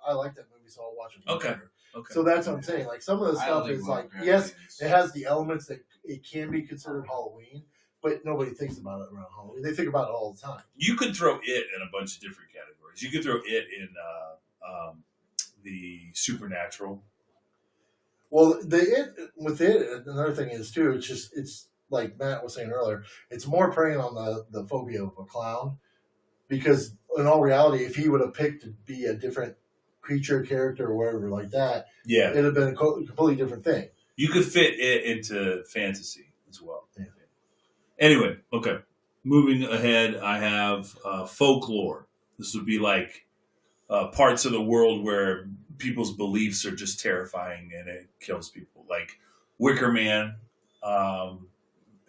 I like that movie, so I'll watch it. Okay. Later. Okay. So that's what I'm saying. Like some of the I stuff only is love like, Grand yes, Things. it has the elements that it can be considered Halloween, but nobody thinks about it around Halloween. They think about it all the time. You could throw it in a bunch of different categories. You could throw it in the supernatural. Well, another thing is too. It's like Matt was saying earlier. It's more preying on the phobia of a clown, because in all reality, if he would have picked to be a different creature character or whatever like that, Yeah. it'd have been a completely different thing. You could fit it into fantasy as well. Yeah. Anyway, okay. Moving ahead, I have folklore. This would be like parts of the world where people's beliefs are just terrifying and it kills people. Like Wicker Man,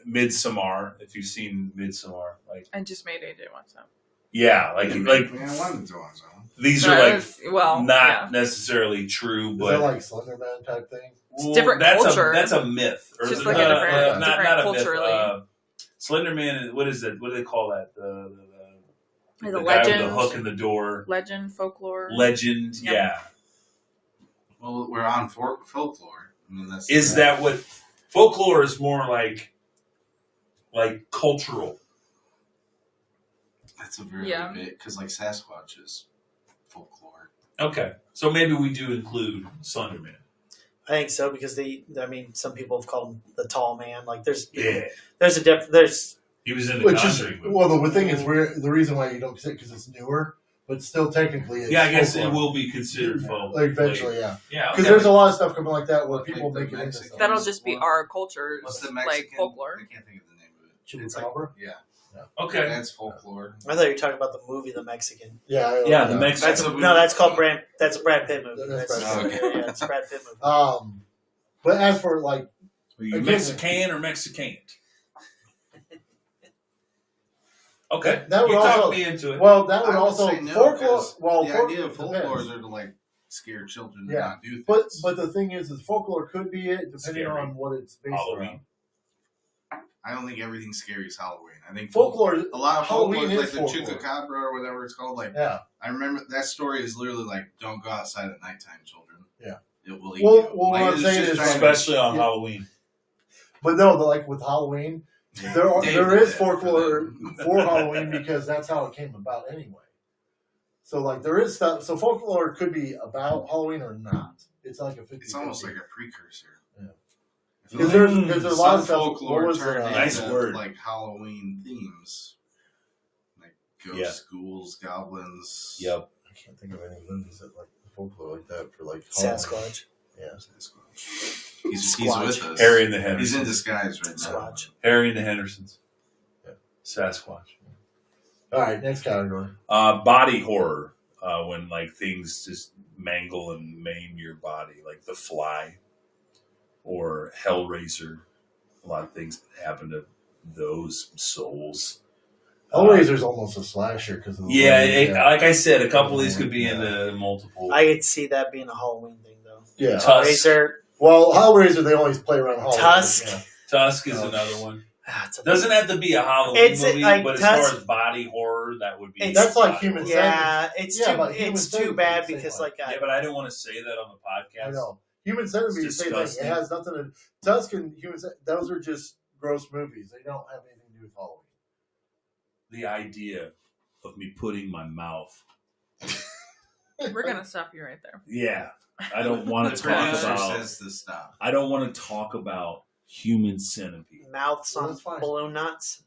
Midsommar, if you've seen Midsommar. Like, I just made AJ watch that. yeah, like I wanted to watch that. these No, are it like was- not necessarily true, Is but that like Slender Man type thing? It's different that's culture. that's a myth. Or Just like a different not a culturally. myth. Slender Man, what is it? What do they call that? The The guy legend. with the hook in the door. Legend, folklore. Legend, Yep. yeah. Well, we're on folklore. I mean, Is that what folklore is more like cultural? That's a very bit because like Sasquatch is folklore. Okay, so maybe we do include Slender Man. I think so because some people have called him the tall man. Like there's Yeah, a there's he was in the Conjuring movie. Well, the thing is, the reason why you don't say it because it's newer, but still technically, it's Yeah, I guess folklore. it will be considered folk. Like, eventually, yeah. Yeah, Because okay. there's a lot of stuff coming like that where people Like make it the into Mexican- stuff. That'll just be our culture's What's the like Mexican? folklore. I can't think of the name of it. It's Chupacabra? yeah. Okay. That's folklore. I thought you were talking about the movie The Mexican. Yeah, Yeah, the Mexican. That's called that's a Brad Pitt movie. That's Brad Pitt. Yeah, it's a Brad Pitt movie. But as for like, Are you again, Mexican or Mexican? Okay, that would you also talked me into it. well, that would I also say no, folklore. 'cause Well, the folk- idea of folklore depends. is to like scare children to Yeah. not do But things. the thing is folklore could be it depending Scary. on what it's based Halloween. around. I don't think everything scary is Halloween. I think Folklore. a lot of folklore, Halloween like is the folklore. Chupacabra or whatever it's called. Like Yeah. I remember that story is literally like, don't go outside at nighttime, children. Yeah. It will eat Well, you. well, Like, what I'm it's saying just is, trying to- Especially on Yeah. Halloween. But no, like with Halloween, there David is did folklore for for Halloween because that's how it came about anyway. So like there is stuff. So folklore could be about Halloween or not. It's like a 50. It's almost like a precursor. Yeah. I feel Because like there's a lot of some stuff. folklore What was turned it? into Nice word. like Halloween themes, like ghosts, ghouls, goblins. Yep. I can't think of any movies that like folklore like that for like Halloween. Sasquatch. Yeah. Sasquatch. He's Squatch. with us. Harry and the He's Hendersons. in disguise right now. Squatch. Harry and the Hendersons. Yeah. Sasquatch. All right, next category. Body horror. When like things just mangle and maim your body, like The Fly or Hellraiser. A lot of things happen to those souls. Hellraiser's almost a slasher because of the Yeah, way- like I said, a couple of these could be into multiple. I could see that being a Halloween thing though. yeah. Tusk. Razor. Well, Hellraiser they always play around Halloween. Tusk. Yeah. Tusk is another one. It's a- Doesn't have to be a Halloween It's movie, like but as Tusk- far as body horror, that would be. It's- That's like body Human horror. yeah, it's Yeah, too but Human it's too Centipede bad is the same because way. like Yeah, but I didn't want to say that on the podcast. I know. Human Centipede is the same thing. It disgusting. has nothing to. Tusk and Human Centipede, those are just gross movies. They don't have anything to do with Halloween. The idea of me putting my mouth. We're gonna stop you right there. Yeah, I don't want The to talk producer about. says to stop. I don't want to talk about Human Centipede. mouths Well, on that's fine. balloon nuts.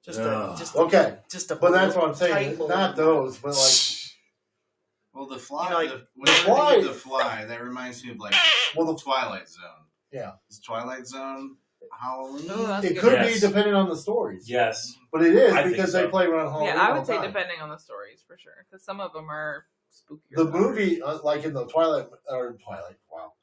Just Ugh. Okay, just a but that's what I'm tight saying. balloon Not nut. those, but like, Well, the fly, You know, like, whenever Fly- they do the fly, that reminds me of like well, the, Twilight Zone. yeah, Is Twilight Zone Halloween? Oh, that's it good. could Yes. be depending on the stories. Yes. But it is I think because so. they play around Halloween. Yeah, I all would say the time. depending on the stories for sure, because some of them are spooky. The movie, like in the Twilight, wow,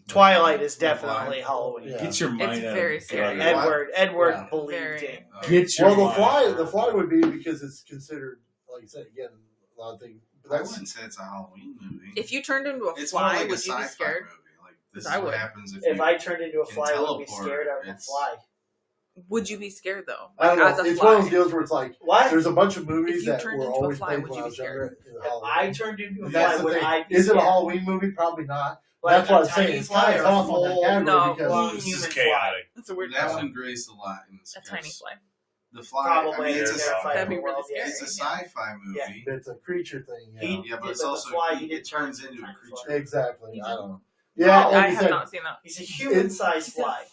Twilight is The Fly. definitely Halloween. Yeah. Get your mind It's out very of scary. gutter. Edward Yeah. believed Very- it. Get your Well, mind. the fly would be because it's considered, like you said again, a lot of things. But I that's wouldn't say it's a Halloween movie. If you turned into a It's more fly, like a would you sci-fi be scared? movie. Like this I is what would. happens if If you I turned into a can fly, I would be teleport, scared of a it's- fly. Would you be scared though? I don't As know. a It's fly? one of those deals where it's like What? there's a bunch of If movies you that turned were into a always fly, played would when you I be was younger. scared? in If Halloween. I turned into a And fly, that's the would thing. I be Is it a scared? Halloween movie? Probably not. Like That's why a I'm saying tiny it's fly kind of or a tough on full- that category No, because well, This human is chaotic. That's a weird that question. one graced a lot. A tiny fly. The fly. Probably I mean, it's There's a, a- That'd be really world, scary. it's a sci-fi movie. it's a creature thing. He- Yeah, but Yeah, it's but the also fly, he it did turns turn into a into a creature. fly. Exactly. I don't know. No, Yeah, I like you have said, not seen that. He's a human-sized fly.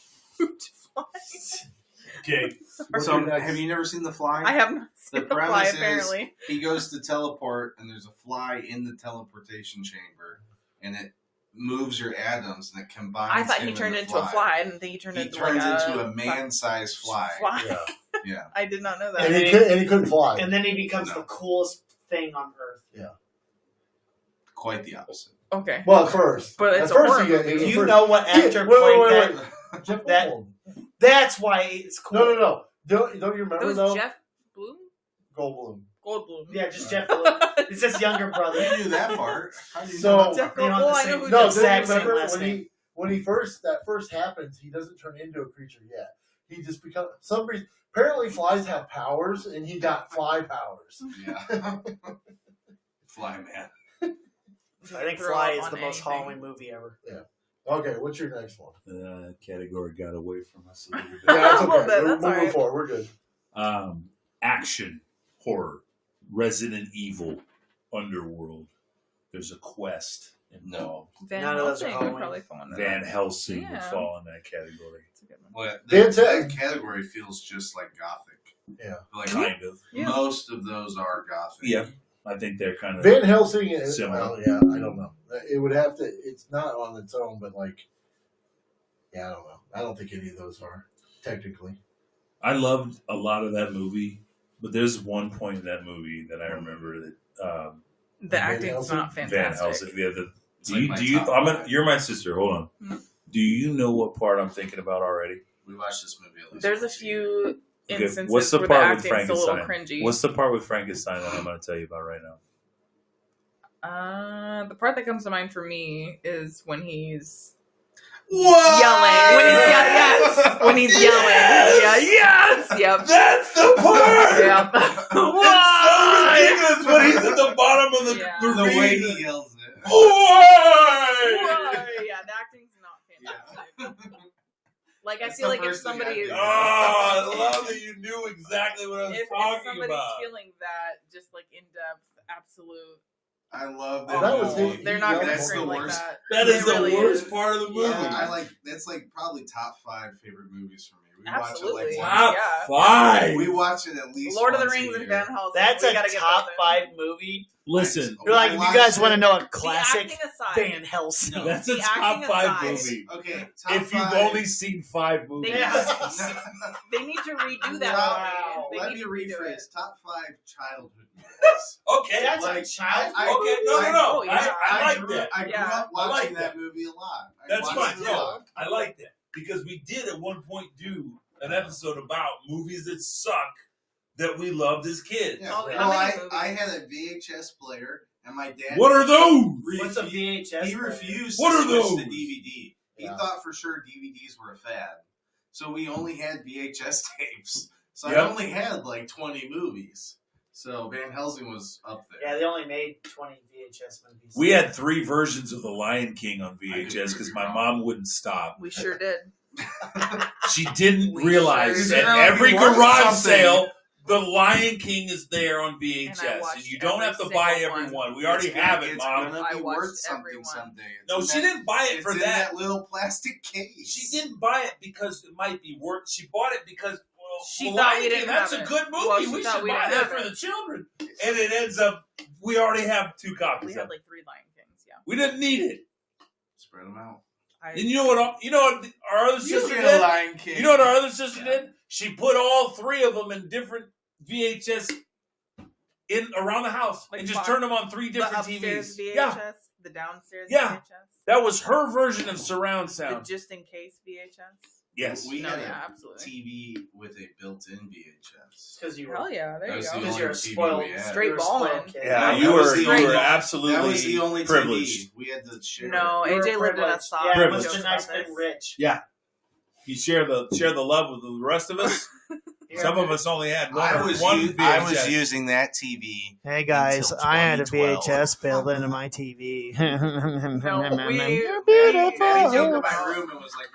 Okay. What's So, your next- have you never seen The Fly? I have not The seen the fly, premise apparently. is he goes to teleport, and there's a fly in the teleportation chamber, and it moves your atoms, and it combines. I thought him he and turned the into a fly. I didn't think he turned He into turns like into a man-sized fly. Yeah. Yeah. I did not know that. And he couldn't fly. And then he becomes No. the coolest thing on Earth. Quite the opposite. Okay. Well, at first. But it's at a first horror you get, movie. Do at you first- know what actor Wait, played wait. that? Jeff that- Goldblum. That's why it's cool. No. Don't you That remember was though? Jeff Bloom? Goldblum. Goldblum. Yeah, just Jeff Goldblum. It's his younger brother. You knew that part. How do you So- know that Jeff part? Goldblum. They're on Oh, the I know same- who No, Jeff do you exact same remember last name. when he that first happens? He doesn't turn into a creature yet. He just becomes some reason. Apparently, flies have powers, and he got fly powers. Yeah. Fly man. I think Throw Fly up is on the most anything. Halloween movie ever. Okay, what's your next one? Category got away from us a little bit. Yeah, it's A little okay. bit, We'll that's all move right. forward. We're good. Action, horror, Resident Evil, Underworld. There's a quest. No. Van None of those are Helsing would Halloween. probably fall in Van that. Helsing would Yeah. fall in that category. That's a good one. Well, Van that Helsing- category feels just like Gothic. Yeah. Like Kind of. Yeah. most of those are Gothic. Yeah. I think they're kind of. Van Helsing is Similar. well, yeah. I don't know. It would have to. It's not on its own, but like, yeah, I don't know. I don't think any of those are technically. I loved a lot of that movie, but there's one point in that movie that I remember that The Van acting's Helsing? not Van fantastic. Helsing. Yeah, It's like my top five. You're my sister. Hold on. Hmm. Do you know what part I'm thinking about already? We watched this movie at least. There's a 14 few Okay, instances what's the where the part with acting's a little Frankenstein? cringy. What's the part with Frankenstein that I'm going to tell you about right now? The part that comes to mind for me is when he's What? yelling. When he's yelling. Yeah, yes! Yep. That's the part! Yep. It's so ridiculous when he's at the bottom of the Yeah. The ravine. way he yells it. Why? Yeah, the acting's not fantastic. Like, I That's feel the like if first thing I somebody is... did. Oh, I love that you knew exactly what I was If talking somebody's about. feeling that, just like in-depth, absolute... I love Oh, that. That was movie. his- They're not going to That's scream the like worst. that. That is It the really worst is. part of the movie. Yeah, that's like probably top 5 favorite movies for me. We Absolutely. watch it like Top Yeah. five. we watch it at least. Lord of the once a Rings and year. Van Helsing. That's we a gotta get top those in. 5 movie. Listen, You're like, if you guys want to know a The classic, acting aside, Van Helsing. No. that's a The top acting 5 aside- movie. Okay, top If you've 5. only seen 5 movies. They, Yeah. they need to redo that Wow. movie. They Let need me to redo it. rephrase. Top 5 childhood movies. Okay, That's Like, a child. I- okay, no. Oh, yeah. I like grew, that. I grew Yeah. up I like watching that. that movie a lot. I That's watched fine. it a Yeah, lot. I like that because we did at one point do an episode about movies that suck that we loved as kids. Yeah. Oh, Well, how many I movies? had a VHS player, and my dad. What are those? What's a VHS? He refused What to are switch those? to DVD. He Yeah. thought for sure DVDs were a fad. So we only had VHS tapes. So Yep. I only had like 20 movies. So Van Helsing was up there. Yeah, they only made 20 VHS movies. We had 3 versions of The Lion King on VHS because my mom wouldn't stop. We sure did. She didn't We realize sure at did. every You want garage something. sale, The Lion King is there on And I VHS. watched And you don't every have to buy single every one. one. We already It's gonna- have it, it's Mom. gonna I be watched worth something everyone. someday. It's No, in she that- didn't buy it it's for in that. little plastic case. She didn't buy it because it might be worth. She bought it because She well, thought Lion we King, didn't that's have a it. good movie. Well, she we thought should we buy didn't that have for it. the children. And it ends up we already have 2 copies. We of had it. like 3 Lion Kings, yeah. We didn't need it. Spread them out. And you know what? You know what our other You sister get did? a Lion King. You know what our other sister Yeah. did? She put all 3 of them in different VHS in around the house Like and just box- turned them on 3 The different upstairs TVs. VHS, Yeah, the downstairs Yeah. VHS, that was her version of surround the sound. just in case VHS. Yes. We No, had yeah, a absolutely. TV with a built-in VHS. Because you were, Hell yeah, there That you was go. the because only you're a TV spoiled, we had. Straight you're a spoiled ballin'. kid. Yeah, That you was were the you only- were absolutely That was the only privileged. TV. We had to share. No, You were AJ lived in a privileged. soft. Yeah, it Privileged. must have nice been rich. Yeah. You share the love with the rest of us. Some of us only had one I was VHS. using that TV. Hey guys, Until I had a 2012. VHS built into my TV. No, You're we beautiful. Maddie came to my room and was like,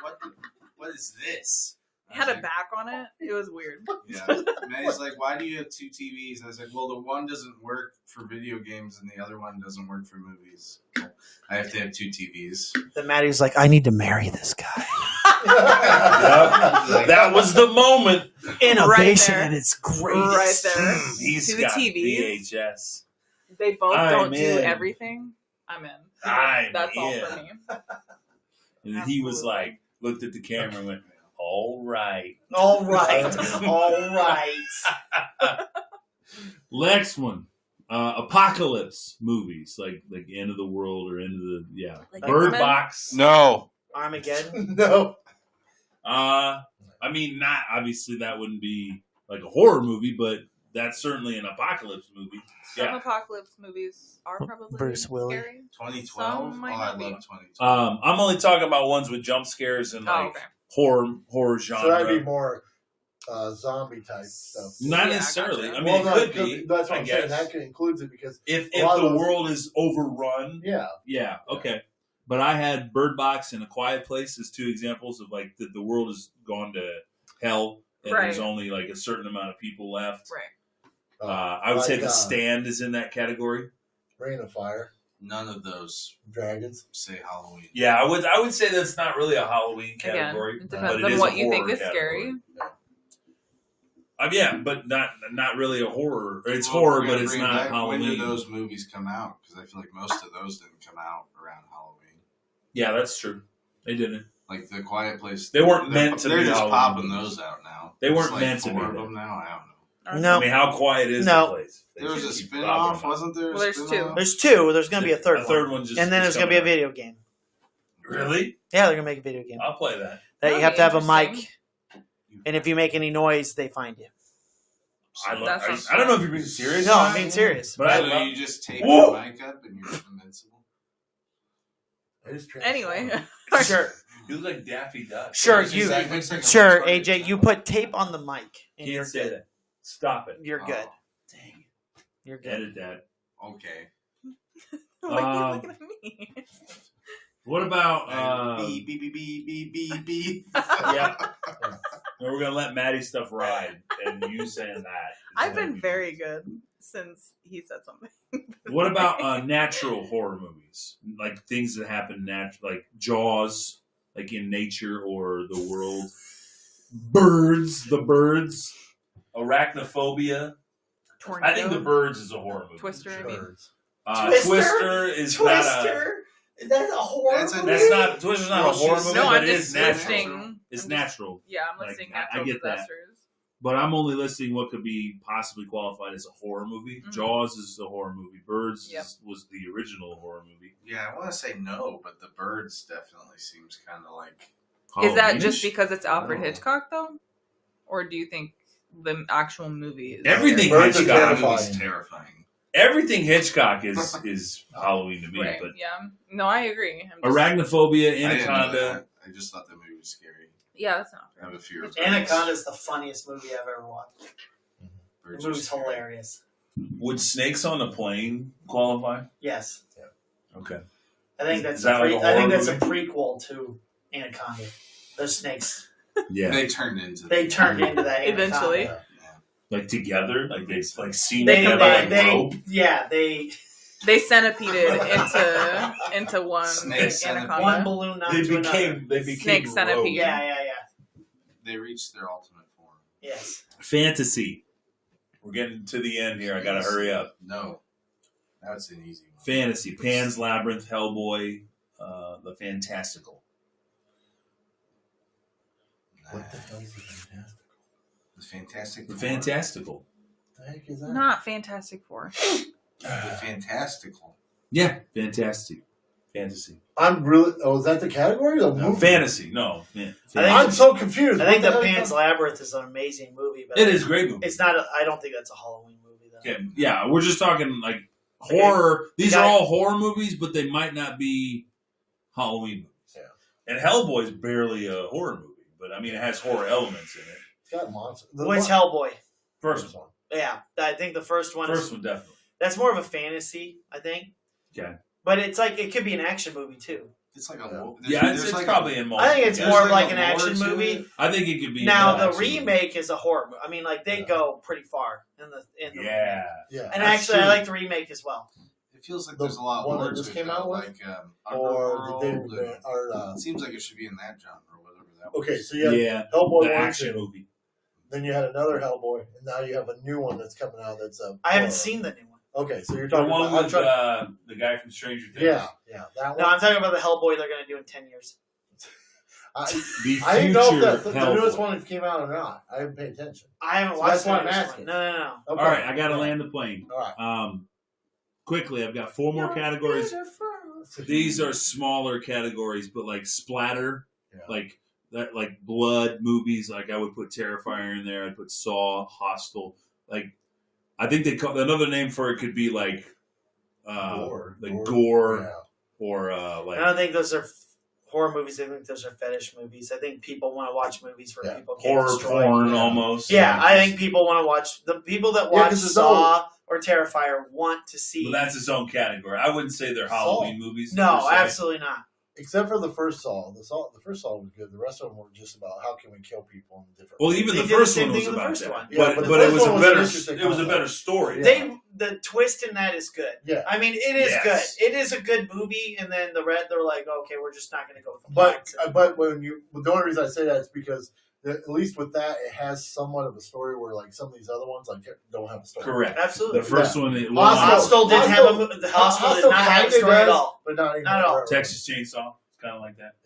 "What is this?" had a back on it. It was weird. Yeah. Maddie's like, why do you have 2 TVs? I was like, well, the one doesn't work for video games and the other one doesn't work for movies. I have to have 2 TVs. Then Maddie's like, I need to marry this guy. Yep. That was the moment. Innovation Right at its greatest. Right there. He's See the got TVs? VHS. They both I'm don't do in. everything. I'm in. I'm That's all in. for me. And he was like, looked at the camera and went, all right. All right. All right. Next one. Apocalypse movies, like End of the World or End of the, Like Bird X-Men? Box. No. Armageddon. No. I mean, not obviously that wouldn't be like a horror movie, but that's certainly an apocalypse movie. Some Yeah. apocalypse movies are probably Bruce Willis. scary. 2012? Some might I not love be. 2012. I'm only talking about ones with jump scares and Oh, like okay. horror genre. So that'd be more zombie type stuff. Not Yeah, necessarily. gotcha. I mean, Well, it could be. That's what I I'm saying. guess. That could includes it because If a lot of the those- world is overrun, yeah, yeah, okay. But I had Bird Box and A Quiet Place as 2 examples of like the world has gone to hell and there's Right. only like a certain amount of people left. Right. I would say like, The Stand is in that category. Rain of Fire, None of those Dragons. say Halloween. Yeah, I would say that's not really a Halloween Again, category. it but depends it on is what a you think horror is scary. category. Yeah, but not really a horror. It's Well, horror, we're but gonna it's bring not back, Halloween. When did those movies come out? Because I feel like most of those didn't come out around Halloween. Yeah, that's true. They didn't. Like The Quiet Place. They weren't meant to They're be just Halloween popping movies. those out now. They weren't There's meant to be 4 of that. them now. I don't know. No. I mean, how quiet is No. the place? They There was a just keep spin-off, popping wasn't there? Well, there's spin-off? 2. There's 2. There's going to be a third A third one just And then is there's going to be a coming out. video game. Really? Yeah, they're going to make a video game. I'll play that. That you That'd have be to have a mic, interesting. and if you make any noise, they find you. That sounds I don't know if you're being serious. No, or I'm not, being serious. But I So love. you just tape Whoa! the mic up and you're invincible. It is Anyway. Sure. You look like Daffy Duck. Sure, It's you. like- it's like a Sure, retarded AJ, you child. put tape on the mic, and you're Can't say good. that. Stop it. You're good. Dang You're it. good. Edit that. Okay. Why are you looking at me? What about? Beep, beep, beep, beep, beep, beep, beep. Yeah. And we're gonna let Maddie stuff ride, and you saying that. is I've gonna been be- very good since he said something. What about natural horror movies? Like things that happen natural, like Jaws, like in nature or the world. The birds. Arachnophobia. Tornado. I think The Birds is a horror movie. Twister, I mean. Twister is not a. That's a horror That's a- movie? That's not Twister's not a Well, horror she's- movie, No, but I'm it is just natural. listing. It's I'm just- natural. Yeah, I'm Like, listing I natural get that. disasters. But I'm only listing what could be possibly qualified as a horror movie. Mhm. Jaws is a horror movie. Birds Yep. was the original horror movie. Yeah, I want to say no, but The Birds definitely seems kind of like. Is that Halloweenish? just because it's Alfred No. Hitchcock, though? Or do you think the actual movie is... Everything Birds are Hitchcock? terrifying. Movie's terrifying. Everything Hitchcock is Halloween to me. Right, But yeah. No, I agree. I'm just- Arachnophobia, I didn't know Anaconda. that. I just thought the movie was scary. Yeah, that's not I have a fear of Anaconda is the funniest movie I've ever watched. birds. The movie's hilarious. Would Snakes on a Plane qualify? Yes. Okay. I think that's Is that like a I think horror that's a prequel to Anaconda. Those snakes. Yeah. They turned into. They turned into that Eventually. Anaconda. Like together, like they like seen They, together they, like they, rope. yeah, they They centipeded into one Snake centipede. one Anaconda. balloon not They to another. became Snake centipede. rope. Yeah. They reached their ultimate form. Yes. Fantasy. We're getting to the end here. I gotta hurry up. No, that's an easy one. Fantasy. Pan's Labyrinth, Hellboy, The Fantastical. What the hell is the Fantastical? The Fantastic. The Four. Fantastical. What the heck is that? Not Fantastic Four. The Fantastical. Yeah, fantastic. Fantasy. I'm really. Oh, is that the category? The No, movie? fantasy. No. I'm so confused. I think What the heck Pan's Labyrinth is an amazing movie, but It is a great movie. It's not. I don't think that's a Halloween movie though. Okay, yeah, we're just talking like horror. These guy- are all horror movies, but they might not be Halloween movies. Yeah. And Hellboy's barely a horror movie, but I mean, it has horror elements in it. It's got monsters. What's Hellboy? First one. Yeah, I think the first one. First one, definitely. That's more of a fantasy, I think. Okay. But it's like it could be an action movie too. It's like a Yeah, it's like probably in most. I think it's There's more of like like a an action lore to movie. it. I think it could be Now an the action movie. remake is a horror movie. I mean, like they go pretty far in the remake. Yeah. Yeah. And That's actually, I true. like the remake as well. It feels like The there's a lot one more that to just it, came out though, with? like Or the Underworld. David or It seems like it should be in that genre or whatever that was. okay, so you had Yeah. Hellboy The 1, action 2. movie. Then you had another Hellboy, and now you have a new one that's coming out. That's a I haven't horror. seen the new one. Okay, so you're The talking one about with the guy from Stranger Things. yeah, that No, one. I'm talking about the Hellboy they're going to do in 10 years. I The I didn't know future if the newest Hellboy. one came out or not. I haven't paid attention. I haven't So watched that's why the I'm newest asking. one. No. Okay. All right, I got to land the plane. All right. Quickly, I've got 4 more categories. These are smaller categories, but like splatter, Yeah. like that, like blood movies. Like I would put Terrifier in there. I'd put Saw, Hostel. Like I think they call another name for it could be like Gore. gore Yeah. or like. I don't think those are horror movies. I think those are fetish movies. I think people want to watch movies where Yeah. people get horror destroyed. porn Yeah. almost. Yeah, I think people want to watch. The people that watch 'cause it's Saw or Terrifier want to see. Well, that's its own category. I wouldn't say they're Halloween movies. No, per se. absolutely not. Except for the first Saw. The first Saw was good. The rest of them were just about how can we kill people in different Well, ways. even They the did the first same one was thing in the about first that. one. Yeah, But but the but it first was one a was an better. interesting It was a concept. better story. Yeah. The twist in that is good. Yeah. I mean, it is Yes. good. It is a good movie, and then they're like, okay, we're just not going to go with the But plot. the only reason I say that is because at least with that it has somewhat of a story where like some of these other ones like don't have a story. Correct. Absolutely. The first one, it Hostel didn't have a mo- the Hostel did not have a kinda story at does, all. but not even Not at all. Texas Chainsaw, it's kind of like that.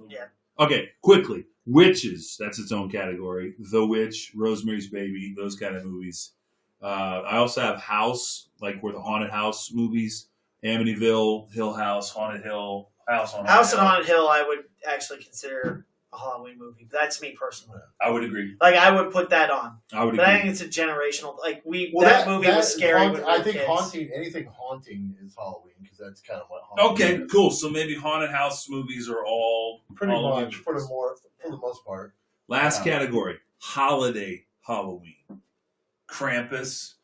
Yeah. Okay, quickly. Witches, that's its own category. The Witch, Rosemary's Baby, those kind of movies. I also have House, like where the haunted house movies, Amityville, Hill House, Haunted Hill, House on House on Haunted Hill, I would actually consider a Halloween movie. That's me personally. I would agree. Like I would put that on. I would But I agree. think it's a generational. Like Well, movie was scary. haunt- when we I were think kids. anything haunting is Halloween because that's kind of what Halloween Okay, is. cool. So maybe haunted house movies are all Pretty Halloween much for movies. the most part. Last Yeah. category, holiday Halloween. Krampus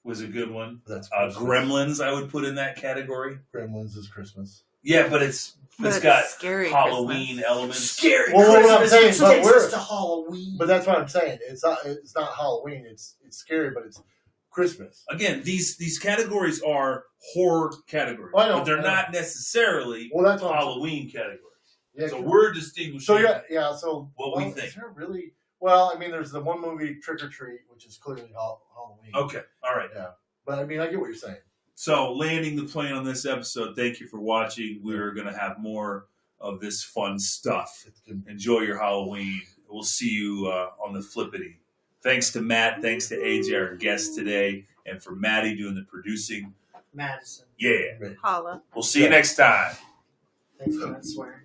was a good one. That's Gremlins, I would put in that category. Gremlins is Christmas. Yeah, but it's But got scary Halloween Christmas. elements. Scary Well, what I'm Christmas saying, takes but us we're- to Halloween. But that's what I'm saying. It's not Halloween. It's scary, but it's Christmas. Again, these categories are horror categories, I know, but they're I know. not necessarily Well, that's what I'm Halloween categories. Yeah, So we're distinguishing. So yeah. So What we think. Is there really? Well, I mean, there's the one movie Trick or Treat, which is clearly Halloween. Okay, all right. Yeah, but I mean, I get what you're saying. So landing the plane on this episode. Thank you for watching. We're going to have more of this fun stuff. It's good. Enjoy your Halloween. We'll see you on the flippity. Thanks to Matt. Thanks to AJ, our guest today, and for Maddie doing the producing. Madison. Yeah. Holla. We'll see you next time. Thanks for not swearing.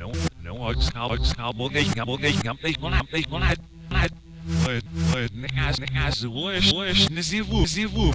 No, it's cowboy, Niggas, wish, nazivum.